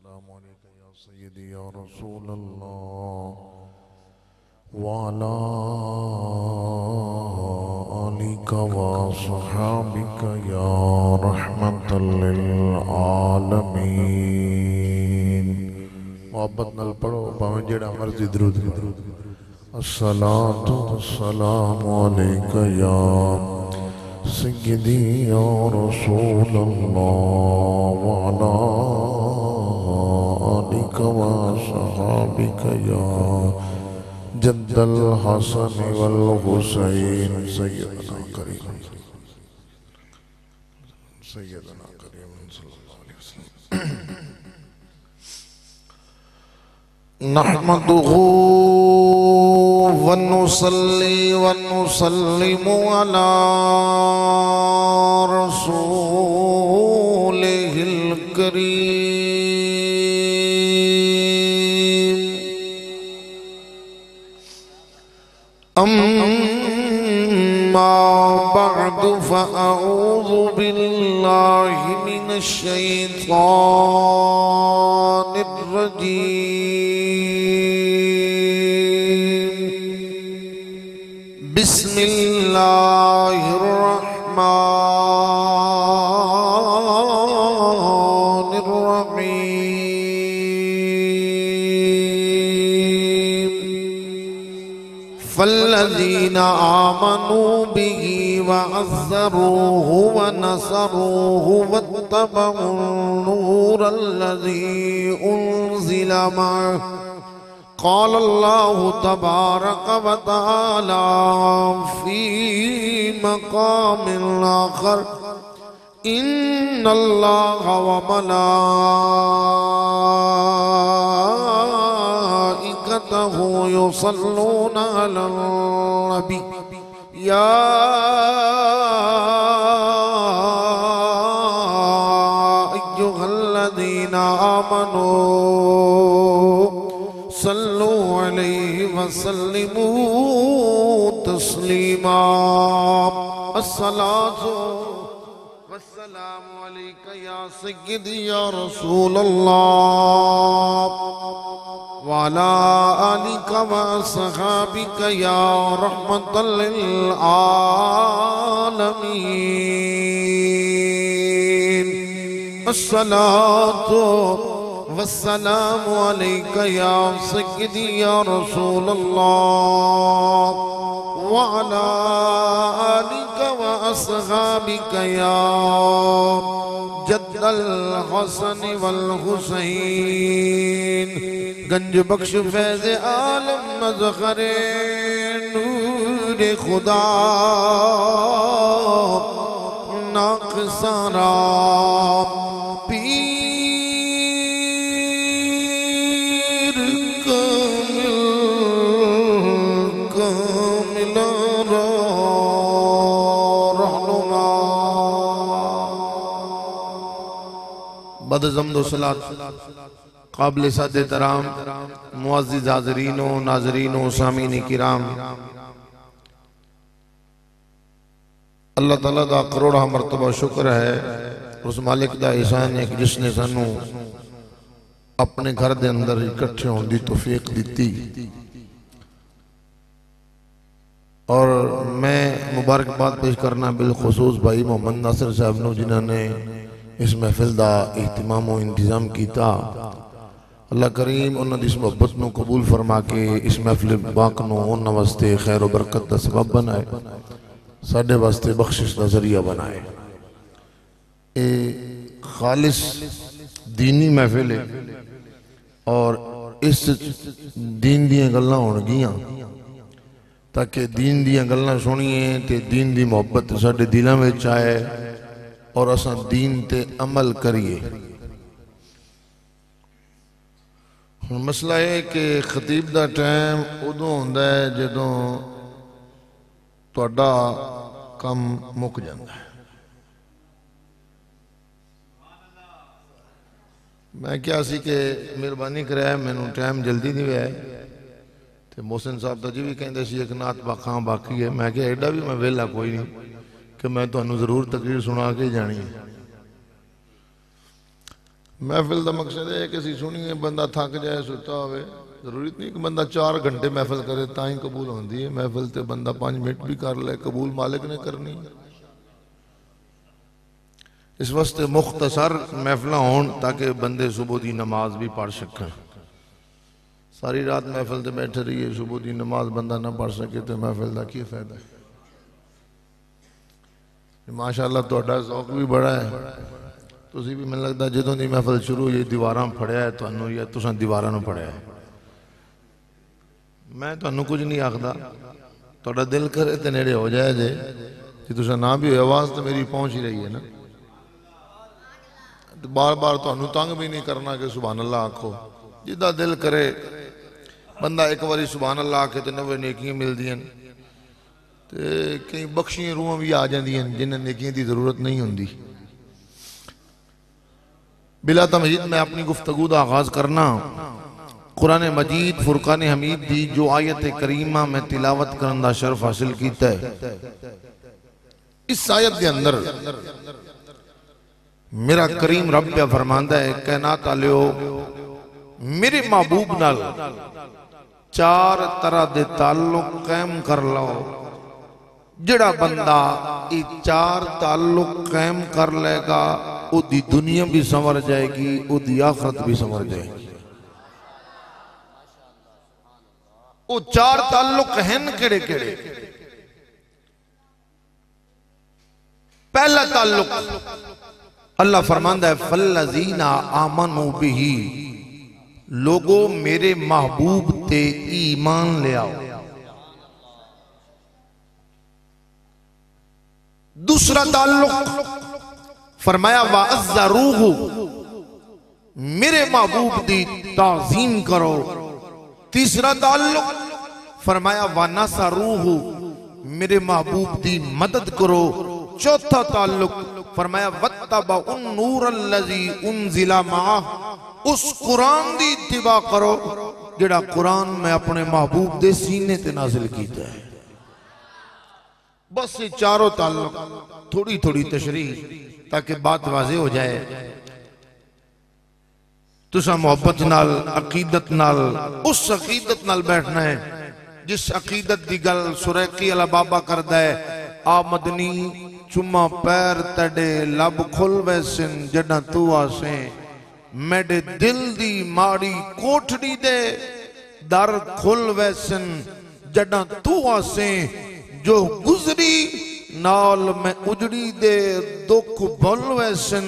अस्सलामु अलैका या सय्यदी या रसूल अल्लाह वाला आलिका व सहाबिका या रहमतल लिल आलमीन। मोहब्बत नाल पढ़ो भावें जेड़ा मर्जी दरूद पढ़ो। अस्सलातु वस्सलामु अलैका या सय्यदी या रसूल अल्लाह वाला आलिका व सहाबिका या जद्दल हसन वल हुसैन सय्यदना करीम सल्लल्लाहु अलैहि वसल्लम। नहमदुहु व नुसल्ली व नुसल्लिमु अला रसूलिहिल करीम। अम्मा बअदु फअऊज़ु बिल्लाहि मिनश शैतानिर रजीम। बिस्मिल्लाहिर रहमानिर रहीम। फल्लज़ीना आमनू बिही वअज़्ज़रूहु वनसरूहु वत्तबऊन-नूरल्लज़ी उन्ज़िल मअहु। क़ाल अल्लाहु तबारक व तआला फ़ी मक़ामिन आख़र इन्नल्लाहा व मलाइकतहु युसल्लूना अलन नबी या अय्युहल्लज़ीना आमनू सल्लु अलैहि वसल्लिमू तस्लीमा। अस्सलातु वस्सलामु अलैका या सय्यदी या रसूल अल्लाह वाला आलिका व सहाबिका या रहमतल लिल आलमीन। अस्सलातु वस्सलामु अलैका या सय्यदी या रसूल अल्लाह वाला आलिका व अस्हाबिका या जद्दल हसन वल हुसैन। गंज बख्श फैज़ आलम मज़हरे नूर खुदा नाक़सारा बदज़म्दो सलात काबिल सादे तराम मुअज़्ज़िज़ हाज़रीनो नाज़रीनो सामीन किराम। अल्लाह ताला दा करोड़ा मरतबा शुक्र है उस मालिक दा एहसान है कि जिसने सानू अपने घर दे अंदर इकट्ठे होने दी तौफीक दी। और मैं मुबारकबाद पेश करना बिलखुसूस भाई मोहम्मद नासिर साहब नू जिन्होंने इस महफिल का एहतमाम और इंतजाम किया। अल्लाह करीम उन्होंने इस मुहब्बत को कबूल फरमा के इस महफिल पाक उन्होंने वास्ते खैर और बरकत का सबब बनाए, साढ़े वास्ते बख्शिश का जरिया बनाए। ये खालिस दीनी महफिल है और इस दीन दियां गल्लां होणगियां ताकि दीन दियां गल्लां सुनिए ते दीन दी मुहब्बत साढ़े दिलों में आए और असा दीन ते अमल करिए। हुण मसला है कि खतीब दा टाइम उदों हुंदा है जदों तुहाडा काम मुक जांदा है। मैं क्या सी कि मेहरबानी कराया मैनू टाइम जल्दी नहीं हुआ तो मोहसिन साहब तो जी भी कहते एक नात बाखा बाकी है। मैं क्या एडा भी मैं वेला कोई नहीं कि मैं तुहानू जरूर तकरीर सुना के जानी है। महफिल का मकसद है कि असी सुनिए, बंदा थक जाए सुता हो, जरूरत नहीं कि बंदा 4 घंटे महफिल करे ता ही कबूल होती है। महफिल तो बंदा 5 मिनट भी कर ले, कबूल मालिक ने करनी। इस वास्ते मुख्तसर महफिल होन ताकि बंदे सुबह की नमाज भी पढ़ सकें। सारी रात महफिल से बैठे रहिए, सुबह की नमाज बंदा ना पढ़ सके तो महफिल का की फायदा है। माशाअल्लाह तुहाडा शौक भी बड़ा है। तुसी भी मैनूं लगदा जदों दी महफिल शुरू हुई दीवारां फड़िया है तुहानूं, या तुसां दीवारां नूं फड़िया है। मैं तुहानूं कुछ नहीं आखदा, तुहाडा दिल करे तो नेड़े हो जाए जे, जे तुसां ना भी हो आवाज़ तो मेरी पहुंच ही रही है ना। बार बार तुहानूं तंग भी नहीं करना कि सुभान अल्लाह आखो। जिदा दिल करे बंदा एक बारी सुभान अल्लाह आखे तो 90 नेकियां मिलदियां, तो कई बख्शियां रूहां भी आ जांदियां जिन्हें नेकियां की जरूरत नहीं होंदी। बिला तमहीद मैं अपनी गुफ्तगू का आगाज करना कुरान मजीद फुरकान हमीद दी जो आयत करीमा में तिलावत करने का शर्फ हासिल किया है। इस आयत के अंदर मेरा करीम रब क्या फरमांदा है, कायनात वालियो मेरे महबूब नाल 4 तरह के ताल्लुक कायम कर लो। जड़ा बंदा ये 4 ताल्लुक कायम कर लेगा उदी दुनिया भी संवर जाएगी, उदी आखरत भी संवर जाएगी। वो 4 ताल्लुक हैं केड़े केड़े? पहला ताल्लुक अल्लाह फरमांदा है फल्लज़ीना आमनू बिही, लोगों मेरे महबूब ते ईमान ले आओ। दूसरा ताल्लुक फरमाया वाअज़्ज़रूहु, मेरे महबूब दी ताज़ीम करो। तीसरा ताल्लुक फरमाया वनसरूहु, मेरे महबूब दी मदद करो। चौथा ताल्लुक फरमाया वत्तबउन नूरल्लज़ी उनज़िला माअह, उस कुरान दी इत्तिबा करो जेड़ा कुरान में अपने महबूब दे सीने ते नाज़िल कीता है। बस ये चारों ताल्लुक, थोड़ी थोड़ी तशरीह ताकि बात वाज़े हो जाए। तुसा मोहब्बत नाल अकीदत नाल उस अकीदत नाल बैठना है जिस अकीदत की गल सुरैकी वाला बाबा करदा है। आमदनी चुम्मा पैर तड़े लब खुल वैसन जड़ा तू आसे, मेरे दिल दी माड़ी कोठड़ी दे दर खुल वैसन जड़ा तू आसे, जो गुजरी नाल मैं उजड़ी दे दुख भुल वैसन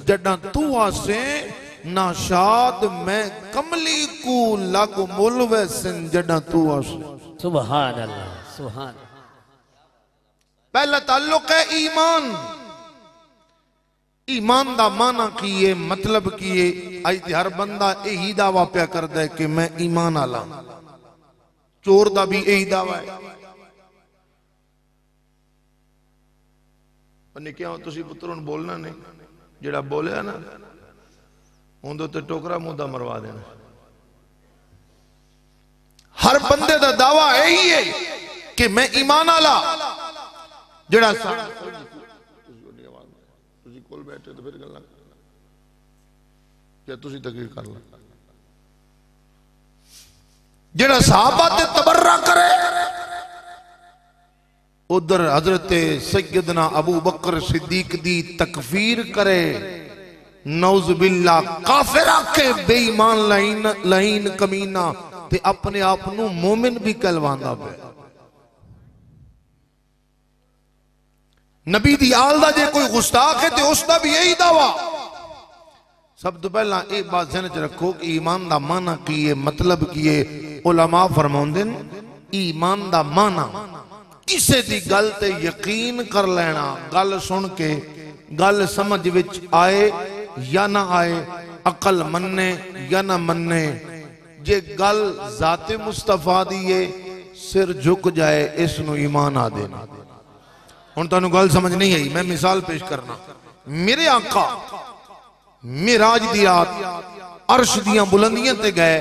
जड़ा तू आसे, ना शाद मैं कमली को लग मुल वैसन जड़ा तू आसे। सुभान अल्लाह, सुभान। पहला ताल्लुक है ईमान। ईमान दा माना किए, मतलब किए। आज हर बंदा यही दावा प्या करता है कि मैं ईमान आला। चोर दा भी यही दावा है। निक्किया तुसी पुत्र हुण बोलना नहीं, जेड़ा बोलिया ना उंदे ते टोकरा मुंह मरवा देना। हर बंदे दा दावा यही है कि मैं ईमान आला। जेड़ा कोल बैठे तो फिर गल्लां क्या तुसी तकरीर कर ला। जेड़ा सहाबा ते तबर्रा करे, उधर हजरत सैयदना अबू बकर सिद्दीक दी तकफीर करे, नौजुबिल्ला काफिर आके बेईमान लाइन कमीना ते अपने आप नू मोमिन भी कहलवांदा पे। नबी दी आल दा जे कोई गुस्ताख है तो उसका भी यही दावा। सब तो पहला एक बात ध्यान च रखो कि ईमान दा माना की है, मतलब की है। उलमा फरमाउंदे ईमान दा माना किसी दी गल ते यकीन कर लेना, गल सुन के गल समझ विच आए या ना आए, अकल मन्ने या ना मन्ने, जे गल जाते मुस्तफा दी है सिर झुक जाए, इसनू ईमान आ देना। हुण तुहानू गल समझ नहीं आई, मैं मिसाल पेश करना। मेरे आका मिराज दी रात अर्श दियां बुलंदियां ते गए,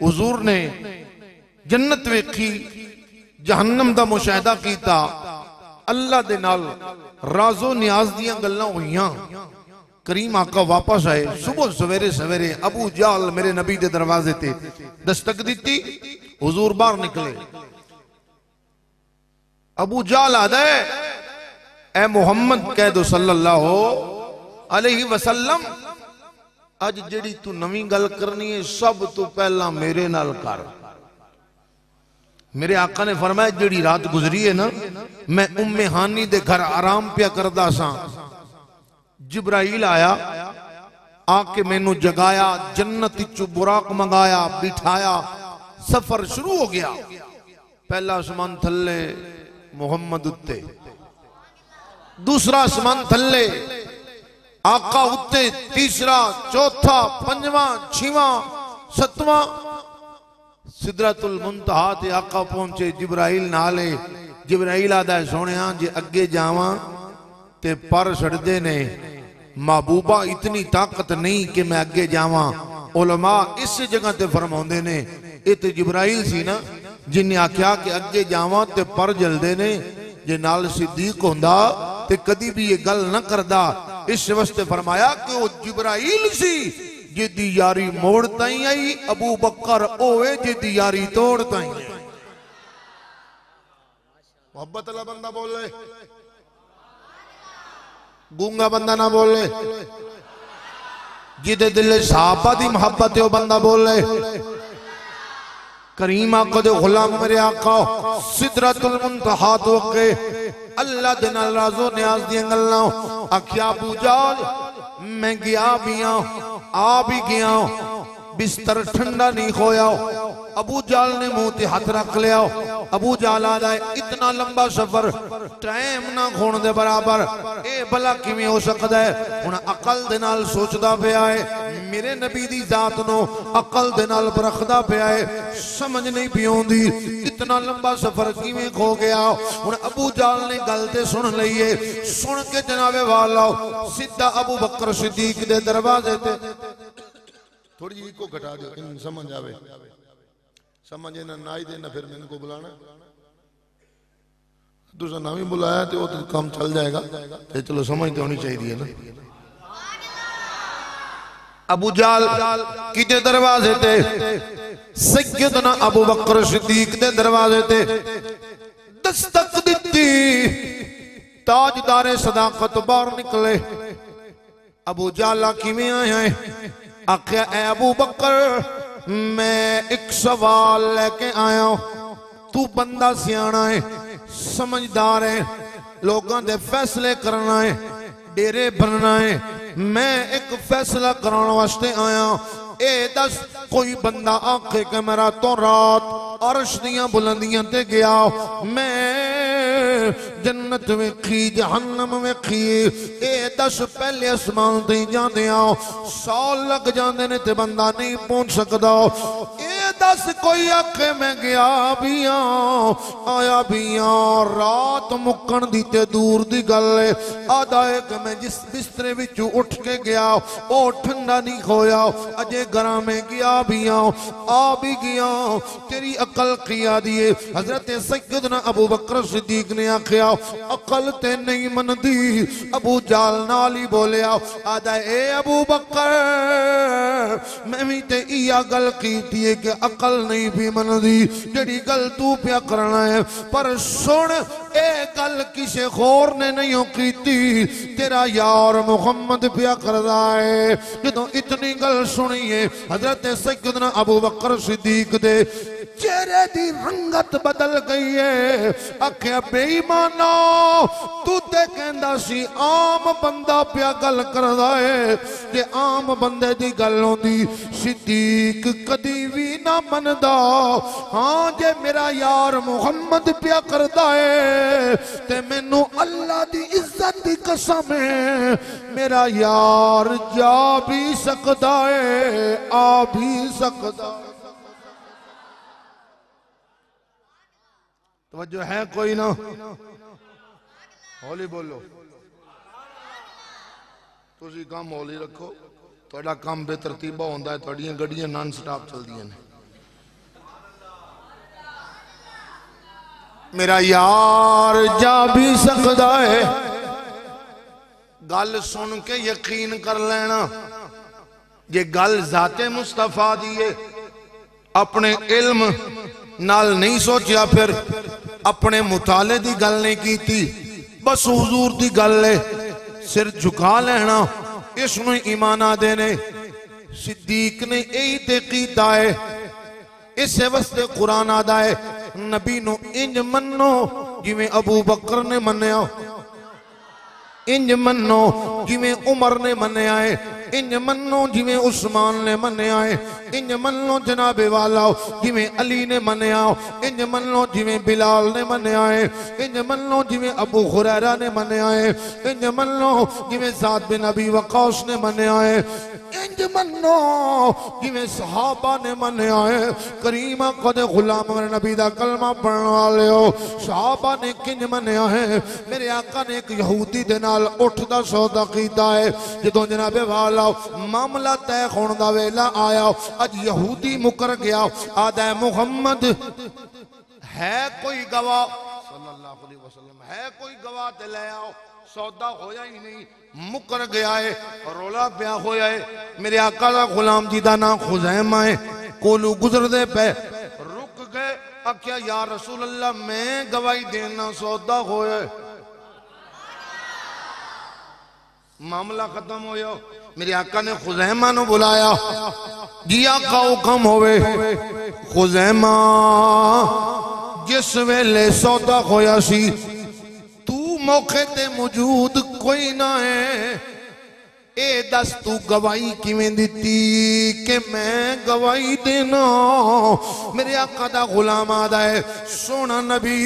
हुजूर ने जन्नत वेखी, जहन्नम दा मुशाहिदा कीता, अल्लाह दे नाल राजो नियाज दियां गल्लां होईयां। करीम आका वापस आए सुबह सवेरे सवेरे अबू जाल मेरे नबी दे दरवाजे ते दस्तक दी। हुजूर बाहर निकले। अबू जाल आदा ए मुहम्मद कह दो सल्लल्लाहु अलैहि वसल्लम अज जेड़ी तू नवी गल करनी है सब तो पहला मेरे नाल कर। मेरे आका ने फरमाया जेड़ी रात गुजरी है ना मैं उम्मे हानी दे घर आराम पिया करदा सा जिब्राइल आया आके मैनू जगाया जन्नत चु बुराक मंगाया बिठाया सफर शुरू हो गया। पहला आसमान थल्ले मुहम्मद उत्ते दूसरा आसमान थल्ले आका उत्ते तीसरा चौथा पंजवां छीवां सतवां सिदरतुल मुंतहा ते आका पहुंचे जिब्राइल नाले। जिब्राइल आदा सोनिया जे अगे जावां ते पर छड़दे ने महबूबा इतनी ताकत नहीं कि मैं अगे जावां। उलमा इस जगह ते फरमाउंदे ने ये तो जिब्राइल सी ना जिन्हें आख्या कि अगे जावां ते पर जलदे ने। जे नाल सिद्दीक होंदा ते कदी भी ये गल ना करदा। इस वास्ते फरमाया कि वो जिब्राइल सी जिदी यारी मोड़ ताई आई अबू बकर ओए जिदी यारी तोड़ ताई। मोहब्बत वाला बंदा बोले गूंगा बंदा ना बोले जिदे दिल साहबा दी मोहब्बत है वो बंदा बोले। करीम आका दे गुलाम मेरे आका सिदरतुल मुंतहा तो के अल्लाह दे नाल राज़ो न्याज दी गल्लां आख्या अबू जाल मैं गया भी आ भी गया बिस्तर ठंडा नहीं खोया। अबू जाल ने मुंह ते हाथ रख लिया। अबू जाल आदा इतना लंबा सफर टाइम ना खोण दे बराबर ए भला किवें हो सकदा है। हुण अकल दे नाल सोचदा पिया है मेरे नबी दी जात नो अकल दे नाल परखदा पिया है समझ नहीं पई आउंदी इतना लंबा सफर किवें खो गया। हुण अबू जाल ने गल ते सुन लई है। सुन के जनाबे वाला सीधा अबू बकर सिद्दीक दे दरवाजे ते थोड़ी जी को घटा दो इन समझ आवे समझ ना नाई देना फिर मैंने को बुलाना दूसरा ना भी बुलाया तो वो तो काम चल जाएगा। तो चलो समझ तो होनी चाहिए ना। अबू जाल किते दरवाजे ते सैयदना अबू बकर सिद्दीक दे दरवाजे ते दस्तक दी। ताजदारे सदाकत बाहर निकले। अबू जाला किवें आया है आख्या ए अबू बकर मैं एक सवाल लेके आया तू बंदा सियाना है समझदार है लोगों दे फैसले करना है डेरे बनना है। मैं एक फैसला कराने वास्ते आया ए दस कोई बंदा आखे कि मेरा तो रात अर्श दियां बुलंदियां ते गया मैं जन्नत वेखी जहन्नम वेखी ए दस पहले आसमान ते जांदे आ 100 लग जांदे ने ते बंदा नहीं पहुंच सकदा। ए दस कोई आखे मैं गया भी आया भी रात मुक्कण दी ते दूर दी गल है आदा है कि मैं जिस बिस्तरे विच उठ के गया ओ ठंडा नहीं होया अजे गरा में गया भी आ भी गया तेरी अकल किया दिए। हजरत सैयदना अबू बकर सिद्दीक ने आख्या अकल ते नहीं मनदी। अबू जाल नाल ही बोलिया आदा ए अबू बकर मैं भी ते इया गल कीती है कि अकल नहीं भी मनदी जेड़ी गल तू पिया करना है पर सुन ए गल किसे होर ने नहीं कीती तेरा यार मुहम्मद पिया करदा है। जदों इतनी गल सुनिए हजरत सैयदना अबू बकर सिद्दीक दे चेहरे दी रंगत बदल गई है। आख्या बेईमाना तू ते कहंदा सी आम बंदा पिया गल करदा है जे आम बंदे दी गल होंदी सिद्दीक कदी भी ना मनदा। हाँ जे मेरा यार मुहम्मद पिया करदा है ते मैनू अल्लाह दी इज्जत दी कसम है मेरा यार जा भी सकदा है आ भी सकदा। तवज्जो है कोई ना हौली बोलो तुसी काम हौली रखो थोड़ा काम बेतरतीबा होंदा है थोड़ियां गड्डियां नॉन स्टॉप चलदियां ने। मेरा यार जा भी सकदा है गल सुन के यकीन कर लेना। जे गल जाते मुस्तफा दी है, अपने इल्म नाल नहीं सोचा, फिर अपने मुताले दी गल नहीं की, बस हुजूर दी गल है, सिर झुका लेना, इसनू ईमान आदे ने। सिद्दीक ने यही ते कीता है। इस वास्ते कुरान आदा है नबी नु इंज मन्नो जिवें अबू बकर ने मन्या, इंज मन्नो जिवें उमर ने मन्या है, इंज मन्नो जिवें उस्मान ने मन्या है, इंज मन्नो जनाबे वाला जिवें अली ने मन्या, इंज मन्नो जिवें बिलाल ने मन्या है, इंज मन्नो जिवें अबू हुरैरा ने मन्या है, इंज मन्नो जिवें साद बिन अबी वक़ास ने मन्या है, इंज मन्नो जिवें सहाबा ने मन्या है। करीमा कद गुलाम मेरे नबी दा कलमा पढ़ने वाले हो, सहाबा ने किंज मन्या है। मेरे आका ने एक यहूदी दे नाल उठ दा सौदा कीता है। जदों जनाबे वाला मामला तय होने दा वेला आया, अज यहूदी मुकर गया, आदा मुहम्मद है कोई गवाह सल्लल्लाहु अलैहि वसल्लम, है कोई गवाह ते ले आओ। सौदा होया ही नहीं, मुकर गया है, रोला पिया होया है। मेरे आका दा गुलाम जी दा नाम खुजैमा है। कोलू गुजरदे पे रुक गए, आख्या या रसूल अल्लाह मैं गवाही देना, सौदा होया। मामला खत्म होया। मेरे आका ने खुजैमा नु बुलाया, जी आका हुक्म होवे। खुजैमा जिस वेले सौदा होया सी, तू मौके ते मौजूद कोई ना है, ए दस तू गवाही किवें दिती कि मैं गवाही देना। मेरे आका दा गुलाम आदा है, सोना नबी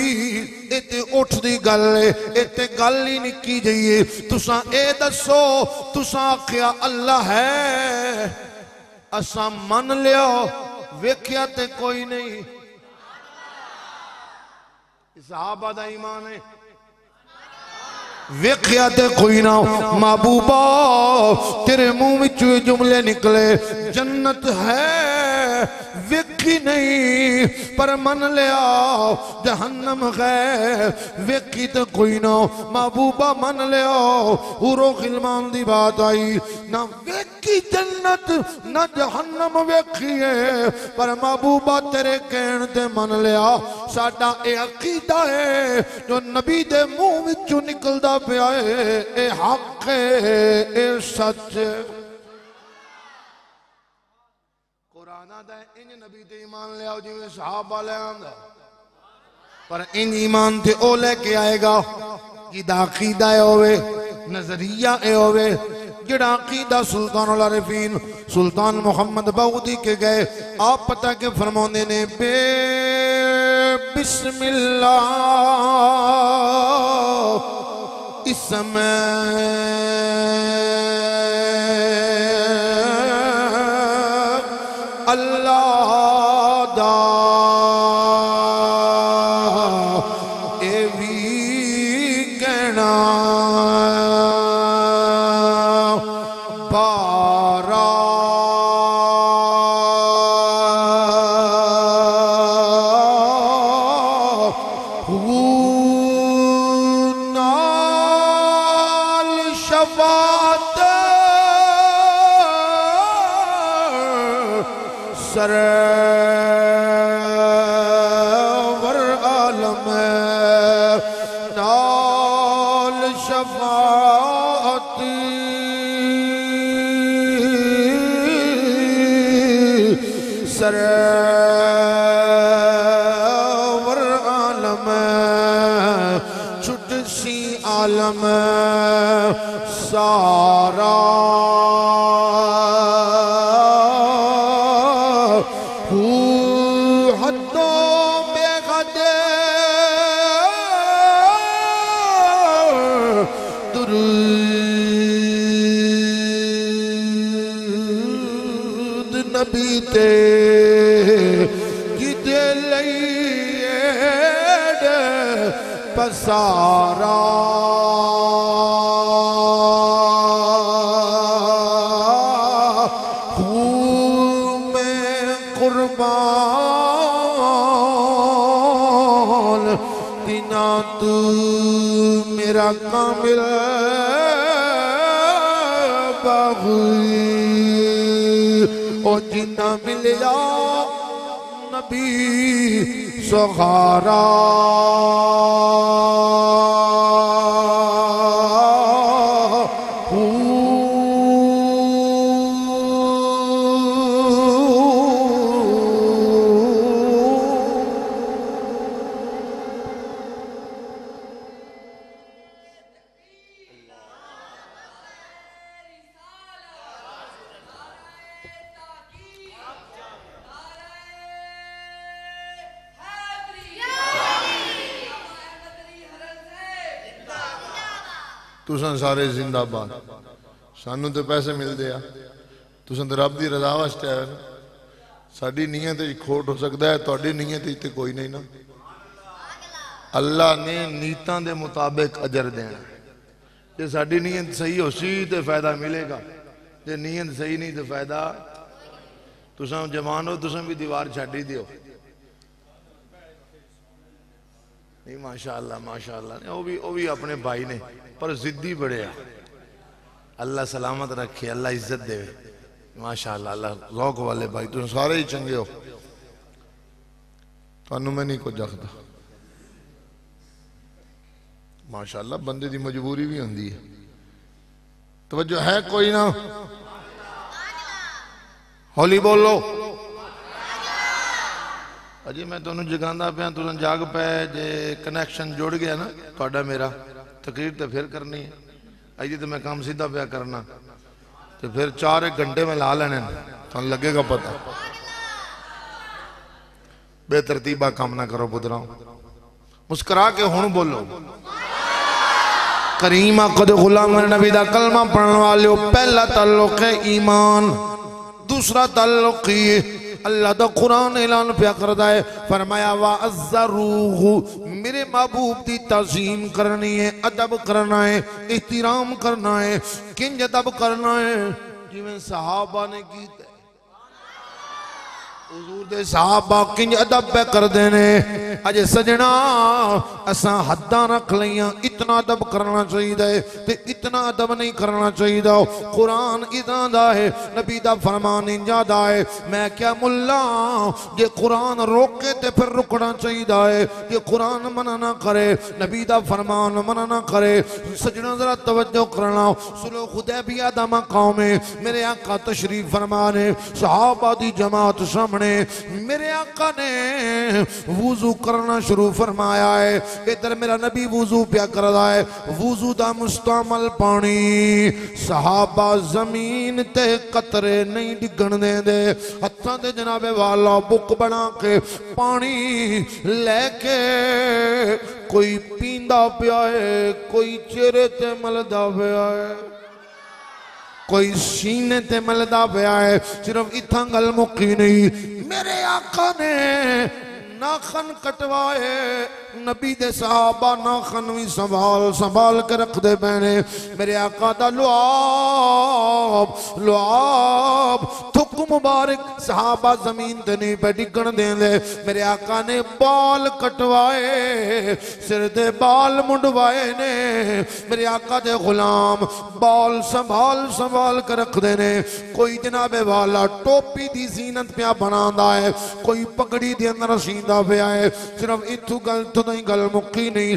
इते उठ दी गल है, इते गल ही निकी जाइए। तुसा ए दसो, तुसा आख्या अल्लाह है, असा मन लिया, वेख्या ते कोई नहीं। सहाबा दा ईमान है, वेख्या ते कोई ना। महबूबा तेरे मुंह विचों जुमले निकले, जन्नत है वेखी नहीं पर मन लिया, जहन्नम है वेखी तो कोई ना। महबूबा मन लिया, हुरो खिलमान दी बात आई, ना वेखी जन्नत ना जहन्नम वेखी है, पर महबूबा तेरे कहण ते मन लिया। साडा ए अकीदा है जो नबी दे मुंह विचों निकलदा पिया है, ए हक है, ए सच। इंज नबी ते ईमान ले आओ जिवें सहाबा ले आंदा, पर इंज ईमान ते ओ लेके आएगा जिदा अकीदा होवे, नजरिया ए होवे, जिहड़ा अकीदा सुल्तान उल आरिफीन सुल्तान मोहम्मद बगदादी के गए। आप पता के फरमाते ने, बे बिस्मिल्लाह इस समय अल्लाह दा ए भी कहना बारा नाल शफात सरवर आलम नाल शफात सरवर आलम छुट सी आलम सारा नबी ते किदे लईए पसारा में कुर्बान बिना तू मेरा कामिल बागी ओ जिन्ना मिलिया नबी सहारा तुसां सारे जिंदाबाद सानू तो पैसे मिलते आ तुसां तो रब की रजा वास्ते आए ना साडी नीयत खोट हो सकता है तुहाडी नीयत ते कोई नहीं ना अल्लाह ने नीतां दे मुताबिक अजर देना जे साडी नीयत सही हो सी तो फायदा मिलेगा जे नीयत सही नहीं तो फायदा तुसां जवान हो तुसां भी दीवार छाड़ी दियो नहीं माशाअल्लाह माशाअल्लाह वो भी अपने भाई ने पर जिद्दी बड़े आ अल्लाह सलामत रखे अल्लाह इज्जत दे माशाअल्लाह अल्लाह रौक वाले भाई तुम सारे ही चंगे हो तुहानू मैं नहीं कुछ आखदा माशाअल्लाह बंदे की मजबूरी भी होंदी है तवज्जो है कोई ना हौली बोलो अजी मैं तुहानू जगांदा पिया तुम जाग पे जे कनैक्शन जुड़ गया ना तुहाडा मेरा तकरीर तो फिर करनी है अजी तो मैं काम सीधा पिया करना तो फिर 4 घंटे में ला लेने तुहानू लगेगा पता बेतरतीबा काम ना करो पुत्रा मुस्कुरा के हुण बोलो करीम आकद गुलाम नबी दा कलमा पढ़ने वाले पहला ताल्लुक है ईमान दूसरा ताल्लुक ये अल्लाह दा कुरान ऐलान पिया करदा है फरमाया वा अज़्ज़रूहु मेरे महबूब दी ताज़ीम करनी है अदब करना है एहतराम करना है किंज अदब करना है जिवें सहाबा ने कीता हुजूर दे सहाबा किंज अदब पे कर देने अजे सजना असा हद्दां रख लियां इतना अदब करना चाहिए ते इतना अदब नहीं करना चाहिए कुरान इदां दा है नबी दा फरमान इंजा दा है मैं क्या मुल्ला जे कुरान रोके ते फिर रुकना चाहिए है ये कुरान मना ना करे नबी दा फरमान मना ना करे सजना जरा तवज्जो करना सुलो हुदैबिया दा मकाम है मेरे आका तशरीफ फरमा ने सहाबा दी जमात सामने मेरे आका ने वुजू करना शुरू फरमाया है इधर मेरा नबी वुजू प्या कर रहा है वुजू दा मुस्तमल पानी सहाबा जमीन ते कतरे नहीं डिगण देंदे हत्थां ते जनाबे वाला बुक बना के पानी लेके कोई पींदा पिया है कोई चेहरे ते मलदा पिया है कोई सीने ते मलदा पिया है सिर्फ इत्थां गल मुक्की नहीं मेरे आका ने नाखन कटवाए नबी दे सहाबा नाखन भी संभाल संभाल के रखते पैने मेरे आका दा लुआब लुआब थुक मुबारक सहाबा जमीन ते नहीं पे डिगण देंदे मेरे आका ने बाल कटवाए सिर दे बाल मुंडवाए ने मेरे आका दे गुलाम बाल संभाल संभाल के रखते ने कोई जनाबे वाला टोपी दी जीनत पिया बनांदा है कोई पगड़ी दे अंदर सींदा पिया है सिर्फ इथू गल तो नहीं गल मुक्की नहीं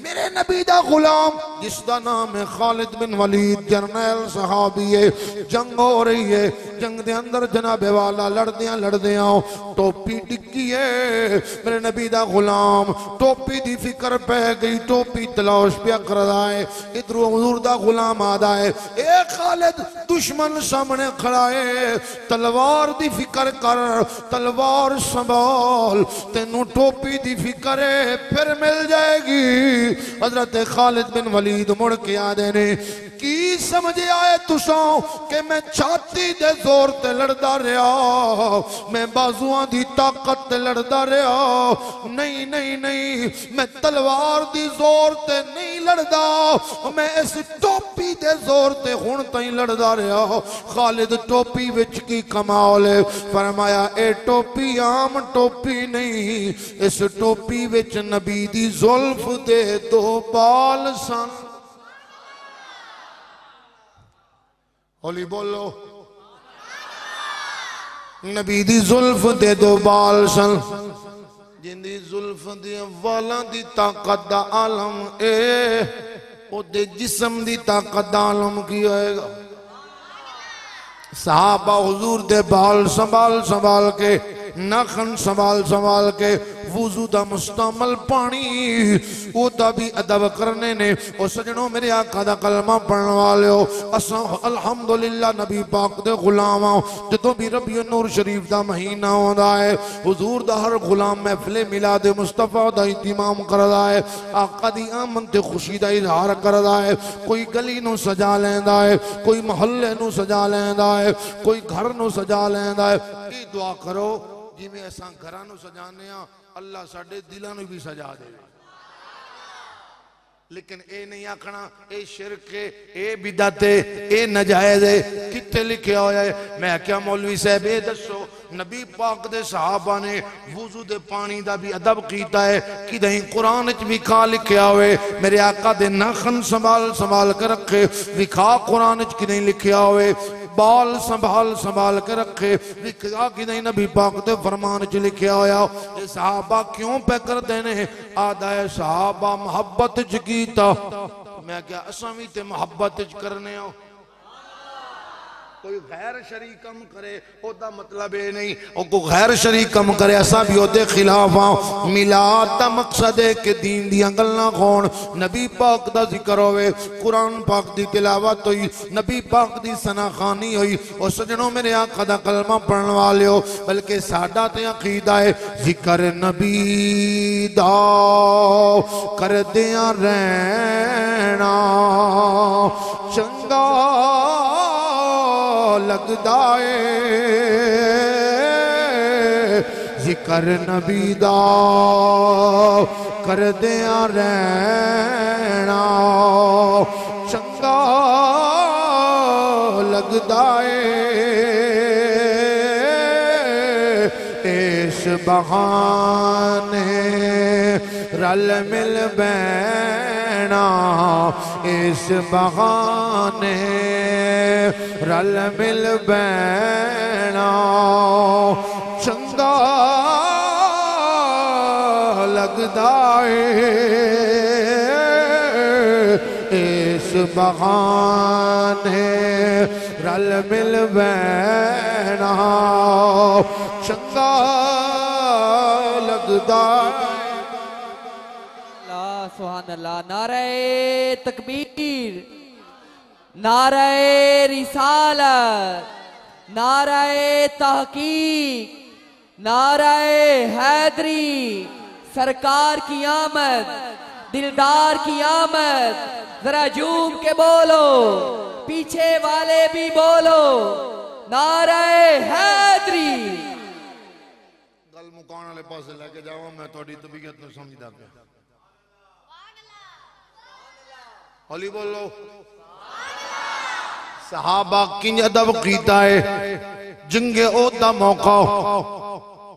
मेरे नबी दा गुलाम जिसका नाम है खालिद बिन वलीद जर्नैल सहाबी है जंग हो रही है जंग दे अंदर जनाबे वाला लड़दियां टोपी डिग्गी है मेरे नबी दा गुलाम टोपी दी फिक्र पै गई टोपी तलाश पिया कर रहा है इधर हुजूर दा गुलाम आदा है ए खालिद दुश्मन सामने खड़ा है तलवार दी फिक्र कर तलवार संभाल तेनू टोपी दी फिक्र है फिर मिल जाएगी हजरत खालिद बिन वलीद मुड़ के आदे ने की समझे आए तुसा कि मैं छाती दे जोर ते लड़दा रहा मैं बाजुआं दी ताकत ते लड़दा रहा नहीं नहीं नहीं मैं तलवार दी जोर ते नहीं लड़दा मैं इस टोपी दे जोर ते हुण ताईं लड़दा रहा खालिद टोपी विच की कमाल है फरमाया ए टोपी आम टोपी नहीं इस टोपी विच नबी दी जुल्फ दे दो बाल सन होली बोलो। नबी दी जुल्फ दे दो बाल सन, जिंदी जुल्फ दी वालां दी ताकत दा आलम ए, ओदे जिस्म दी ताकत दा आलम की होएगा। सहाबा हुजूर दे बाल संभाल संभाल के, नाखन संभाल संभाल के, वुजू दा मुस्तमल पानी ओदा भी अदब करने ने। ओ सजनों मेरे आका दा कलमा पढ़न वाले हो, असां अल्हम्दुलिल्लाह नबी पाक दे गुलाम हो। जदों भी रबी नूर शरीफ दा महीना आउंदा है, हुजूर दा हर गुलाम महफिल मिलाद मुस्तफा दा इंतजाम करदा है, आका दी आमद ते खुशी दा इजहार करदा है। कोई गली नू सजा लैंदा है, कोई मोहल्ले नू सजा लैंदा है, कोई घर नू सजा लैंदा है। ई दुआ करो जिवें असां घरां नू सजाने आ, अल्लाह साडे दिलां नू भी सजा दे। लेकिन ए नहीं आखना ए शिरक है, ए बिदअत है, ए नाजायज है। किथे लिखा होया है? मैं क्या मौलवी साहब ए दसो, नबी पाक दे सहाबा ने वुजू दे पानी दा भी अदब कीता है कि नहीं कुरान च विखा लिखा हुए? मेरे आका दे नाखन संभाल संभाल के रखे, विखा कुरान च कि नहीं लिखा हुए? बाल संभाल संभाल के रखे, विखा कि नहीं नबी पाक दे फरमान च लिखा होया? ये सहाबा क्यों पे करते ने? आदा है सहाबा मोहब्बत च कीता। मैं क्या असां भी ते मोहब्बत च करने हो? कोई गैर शरी कम करे ओदा मतलब ये नहीं, और कोई गैर शरी कम करे असा भी ओदे खिलाफ आ। मिलाद दा मकसद है कि दीन दी गल्लां होण, नबी पाक दा जिक्र होवे, कुरान पाक दी तिलावत हुई, नबी पाक दी सनाखानी हुई। और सजनों मेरे आका दा कलमा पढ़न वाले हो, बल्कि साडा ते अकीदा है जिक्र नबी दा करदियां रहना चंगा लगदा है। जिक्र नबी दा करदियां रहना चंगा लगदा है। इस बहाने रल मिल बैना, इस बहाने रल मिल बैना चंगा लगदा है। इस बहाने रल मिल बैना चंगा लगदा है। सुभान अल्लाह। नारे तकबीर, नारे रिसालत, नारे तहकीक, नारे हैदरी। सरकार की आमद, दिलदार की आमद। जरा झूम के बोलो, पीछे वाले भी बोलो, नारे हैदरी। गल मुकान वाले पासे लेके जाओ, मैं थोड़ी तबीयत नूं समझदा पिया। होली बोलो। सहाबा किंज अदब कीता है, जंगे ओहद दा मौका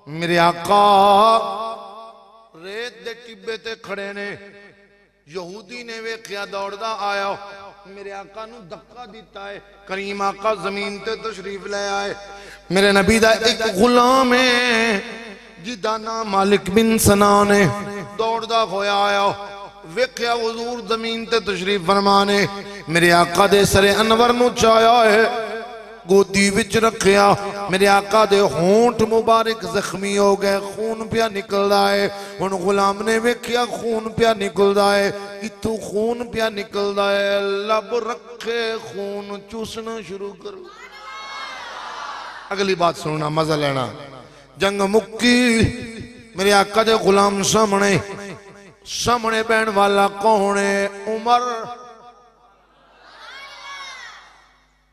मेरे आका रेत दे टिब्बे ते खड़े ने, यहूदी ने वेखिया दौड़दा आया, मेरे आका नू धक्का दिता है, करीम आका जमीन ते तशरीफ ले आए। मेरे नबी दा एक गुलाम है जिदा नाम मालिक बिन सनान है, दौड़दा होया आया, वेख्या हुजूर जमीन ते तशरीफ फरमाने, मेरे आका दे सरे अनवर नू चाया है, गोदी विच रखिया। मेरे आका दे होंठ मुबारक जख्मी हो गए, खून पिया निकलदा है। हुण गुलाम ने वेख्या खून पिया निकलदा है, इत्थों खून पिया निकलदा है, लब रखे खून चूसना शुरू करो। अगली बात सुनना, मजा लेना। जंग मुक्की, मेरे आका दे गुलाम सामने, सामने बहन वाला कौन है? उमर।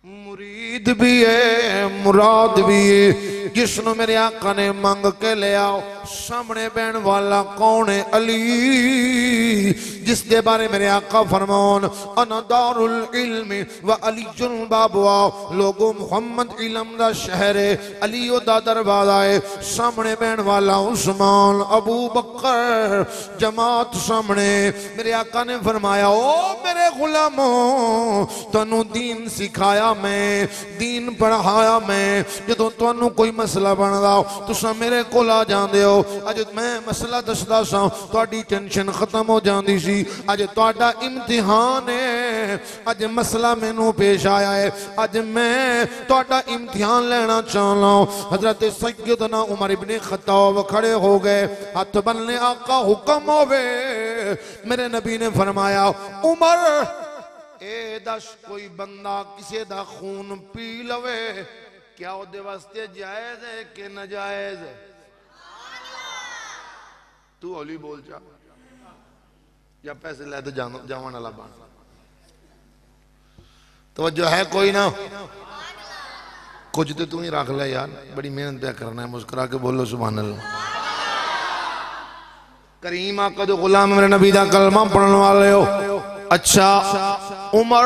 मुरीद भी है, मुराद भी है, जिसनु मेरे आका ने मंग के ले आओ। सामने बहन वाला कौन है? अली। जिस दे बारे मेरे आका फरमान अना दारुल इल्म व अलीजुल बाबुआ, लोगों मुहम्मद इल्म दा शहर है, अली दा दरवाजा है, सामने बैठ वाला उस्मान अबू बकर जमात सामने। मेरे आका ने फरमाया ओ मेरे गुलामों, तनु दीन सिखाया मैं, दीन पढ़ाया मैं, जो तुहानू कोई मसला बनदा तुसा मेरे कोल आ जांदे हो, अज मैं मसला दसदा सा तुहाडी टेंशन खत्म हो जांदी सी, अज तुहाडा इम्तिहान है, अज मसला मैनू पेश आया है, अज मैं तुहाडा इम्तिहान लेना चाहना। हजरत सैयदना उमर इब्ने खत्ताब खड़े हो गए, हाथ बनने आका हुक्म होवे। मेरे नबी ने फरमाया उमर ए दस कोई बंदा किसी दा खून पी लवे, क्या उहदे वास्ते जायज है कि नाजायज है? तू हौली बोल जा या पैसे लेते जावन वाला बन। तवज्जो है कोई ना? कुछ तो तू ही रख ले यार, बड़ी मेहनत पे करना है, मुस्कुरा के बोलो सुभान अल्लाह। करीम आका दे गुलाम मेरे नबी दा कलमा पढ़ने वाले हो। अच्छा उमर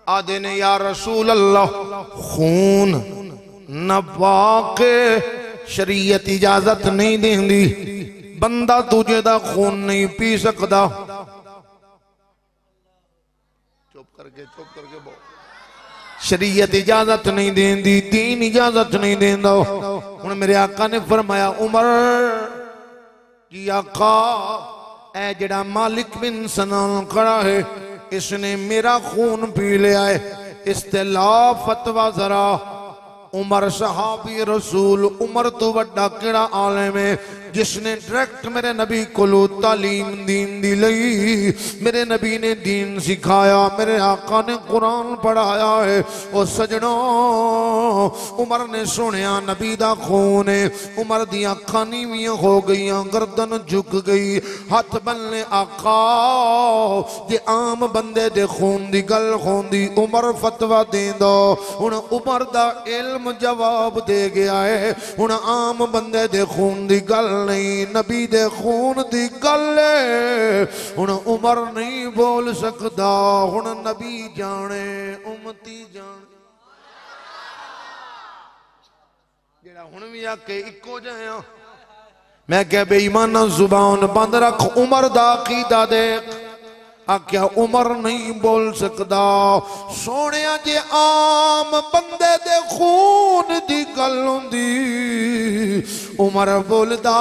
आदे ने या रसूल अल्लाह खून नवा के शरीयत इजाजत नहीं देंदी, बंदा तुझे दा खून नहीं पी सकता। चुप करके बोल। शरीयत इजाजत नहीं देंदी, दीन इजाजत नहीं देंदा। हुण मेरे आका ने फरमाया उमर जी आका ऐ जड़ा मालिक बिन सनान खड़ा है, इसने मेरा खून पी लिया है, इस्तिलाफ फतवा जरा। उमर सहाबी रसूल, उमर तो बड़ा केड़ा आलिम है जिसने डायरेक्ट मेरे नबी को तालीम दीन दी लई, मेरे नबी ने दीन सिखाया, मेरे आका ने कुरान पढ़ाया है। ओ सजनों उमर ने सुनिया नबी दा खून है, उमर दी अखां नीवियां हो गई, गर्दन झुक गई, हाथ बनने आका जे आम बंदे दे खून दी गल होंदी उमर फतवा देंदा। हुण उमर दा इल्म जवाब दे गया है, हुण आम बंदे दे खून दी गल नहीं, नबी दे खून दी गल है। हुण उमर नहीं बोल सकता, हुण नबी जाने उम्मती जाने। जेड़ा हुण भी आके इको जाया, मैं क्या बेईमाना जुबान बंद रख, उमर दा अकीदा देख। आख्या उमर नहीं बोल सकता। सोने जे आम बंदे दे खून दी गल हुंदी उमर बोलदा,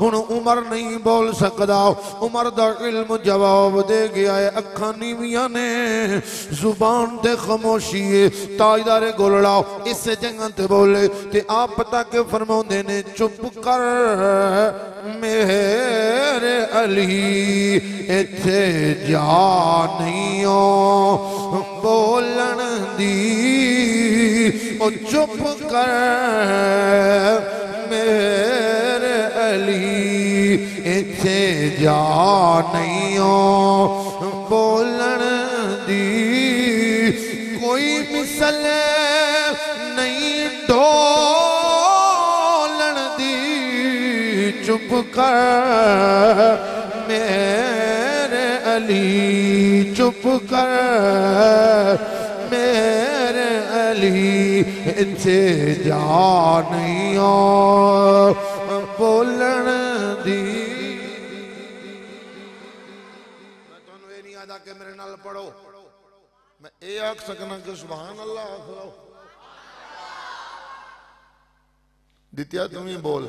हुण उमर नहीं बोल सकता। उमर दा इल्म जवाब दे गया है, अखां नीवियां ने, जुबान ते खामोशी है। ताजदारे गोलड़ा इस जगह ते बोले ते आप पता के फरमाउंदे ने चुप कर मेरे अली, इत्थे जा नहीं बोलन दी, ओ चुप कर मेरे अली, इत्थे जा नहीं बोलन दी, कोई मिसल नहीं ढोलन दी, चुप कर मेरे अली, चुप कर मेरे अली, इत्थे जा नहीं बोलन दी। मैं तुहानू ये नहीं आदा कि मेरे नाल पढ़ो, मैं ये आख सकना कि सुभान अल्लाह आखो। दित्या तुम ही बोल,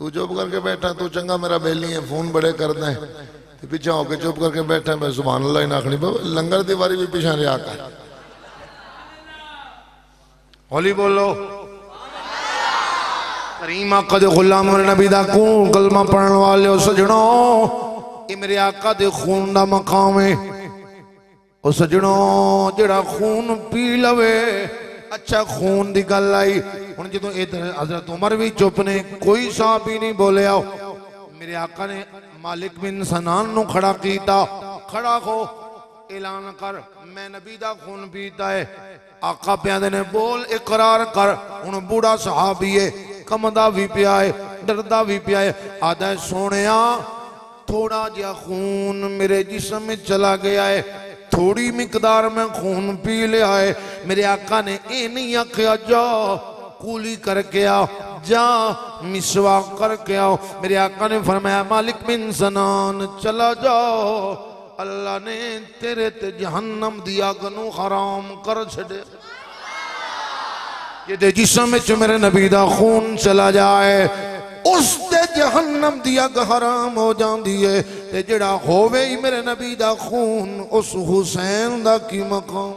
तू चुप करके बैठा, तू चंगा मेरा बेली है, फोन बड़े करना है, पीछे होके चुप करके बैठा, मैं सुभान अल्लाह ही आखनी पा। लंगर दी वारी भी पीछा रहा कर, होली बोलो। करीम आका दे गुलाम नबी दा खून कलमा पढ़ने वाले हो सजनों, ये मेरे आका दे खून दा मकाम है। ओ सजनों जेड़ा खून पी लवे, अच्छा खून दी गल आई। हुण जदों इधर हजरत उमर भी चुप ने, कोई साहबी नहीं बोलिया, मेरे आका ने मालिक बिन सनान नु खड़ा कीता, खड़ा हो ऐलान कर मैं नबी दा खून पीता है। आका प्यादे ने बोल इकरार कर। हुण बूढ़ा सहाबी है, कमदा भी पिया है, डरदा भी पिया है, आदा सोनिया थोड़ा जिहा खून मेरे जिस्म में चला गया है, थोड़ी मिकदार में खून पी लिया है। मेरे आका ने ये नहीं आख्या जा कूली करके आओ, जा मिसवाक करके आओ। मेरे आका ने फरमाया मालिक बिन सनान चला जाओ, अल्लाह ने तेरे ते जहन्नम दी अग नूं हराम कर छड़े। ये जिस्म विच मेरे नबी दा खून चला जाए उस ते जहन्नम दी अग हराम हो जाती है। ते जिहड़ा होवे ही मेरे नबी दा खून उस हुसैन दा की मकाम।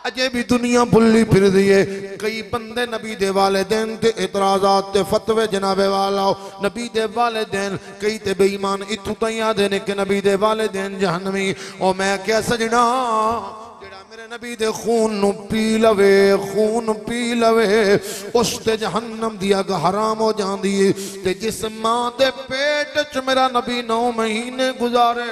अजे भी दुनिया भुली फिर दी है। कई बंदे नबी दे वालिदैन ते इतराजात ते फतवे जनाबे वाला नबी दे वालिदैन कई ते बेईमान इत्थों ताईं आदे ने कि नबी दे वालिदैन जहन्नमी। और मैं क्या सजना मेरे नबी दे खून नू पी लवे, खून पी लवे उस ते जहन्नम दी अग हराम हो जाती है। ते जिस मां दे पेट च मेरा नबी 9 महीने गुजारे,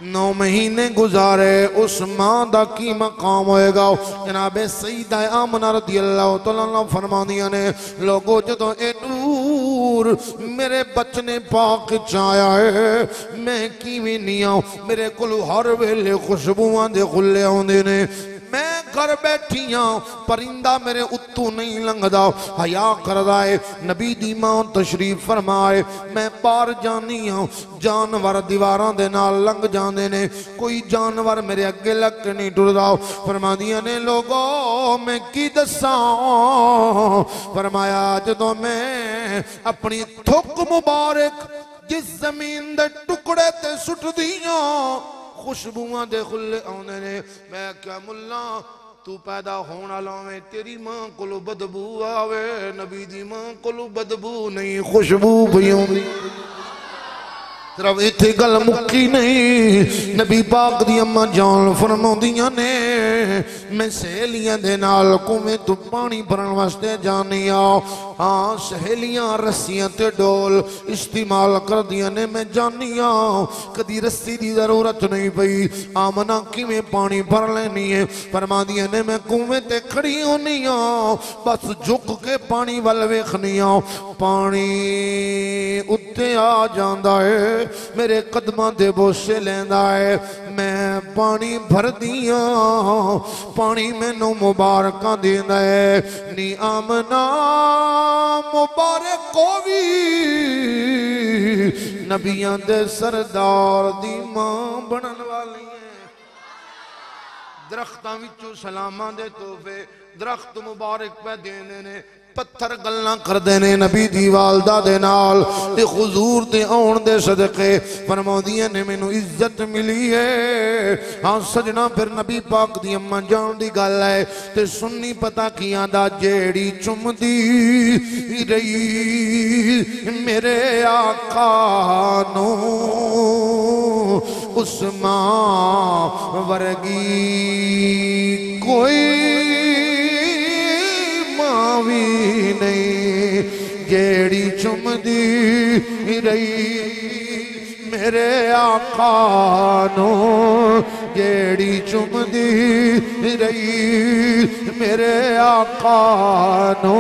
9 महीने गुजारे, उस मां दा की मकाम होएगा। जनाबे सईदा आमना रज़ी अल्लाह तआला अन्हा फरमादियां ने लोगो जदों ए नूर मेरे बचने पाक च आया है मैं किवें नहीं आऊं, मेरे कोल हर वेले खुशबुआं दे खुले आउंदे ने। मैं घर बैठी हाँ परिंदा मेरे उत्तू नहीं लंघदा, हया करदा है। नबी दी मां तशरीफ फरमाए मैं बाहर जानी हाँ, जानवर दीवारां दे नाल लंघ जांदे ने, कोई जानवर मेरे अगे लग के नहीं टुरदा। फरमादियां ने लोगो मैं की दसां। फरमाया जदों मैं अपनी थुक मुबारक जिस जमीन दे टुकड़े ते सुटदी हां खुशबुआं दे खुले आउंदे ने। मैं क्या मुल्ला तू पैदा होना लावे तेरी मां कोलो बदबू आवे, नबी दी मां कोलो बदबू नहीं खुशबू भी आउंदी। सिर्फ इत्थे गल मुक्की नहीं, नबी पाक दी अम्मा जान फरमाउंदियां ने मैं सहेलियां दे नाल कुएं तू पानी भरन वास्ते जानी आ। हाँ सहेलियां रस्सियां ते डोल इस्तेमाल करदियां ने, मैं जानी आ कदी रस्सी दी जरूरत नहीं पई। आमना किवें पानी भर लेनी है। फरमादियां ने मैं कुएं ते खड़ी होनी आ, बस झुक के पानी वल वेखनी आ, पानी उत्ते आ जांदा है, मेरे कदमां दे बोसे लेंदा है। मैं पानी भर दिया, पानी मैनू मुबारकां देंदा है। नी आमना मुबारक होवी नबियां दे सरदार दी मां बनन वाली है। दरख्तां विचों सलामां दे तोहफे दरख्त मुबारक पे देने ने, पत्थर गल्लां करदे ने नबी दी वालदा दे नाल ते हुजूर दे आउण दे सदके। फरमाउंदियां ने मैनू इज्जत मिली है। हाँ सजना फिर नबी पाक दी अम्मा जान दी गल है ते सुन्नी पता कियां दा जेड़ी चुमदी रही मेरे आका नू उस मां वर्गी कोई भी नहीं, जेड़ी चुमदी रही मेरे आका नू, जेड़ी चुमदी रही मेरे आका नू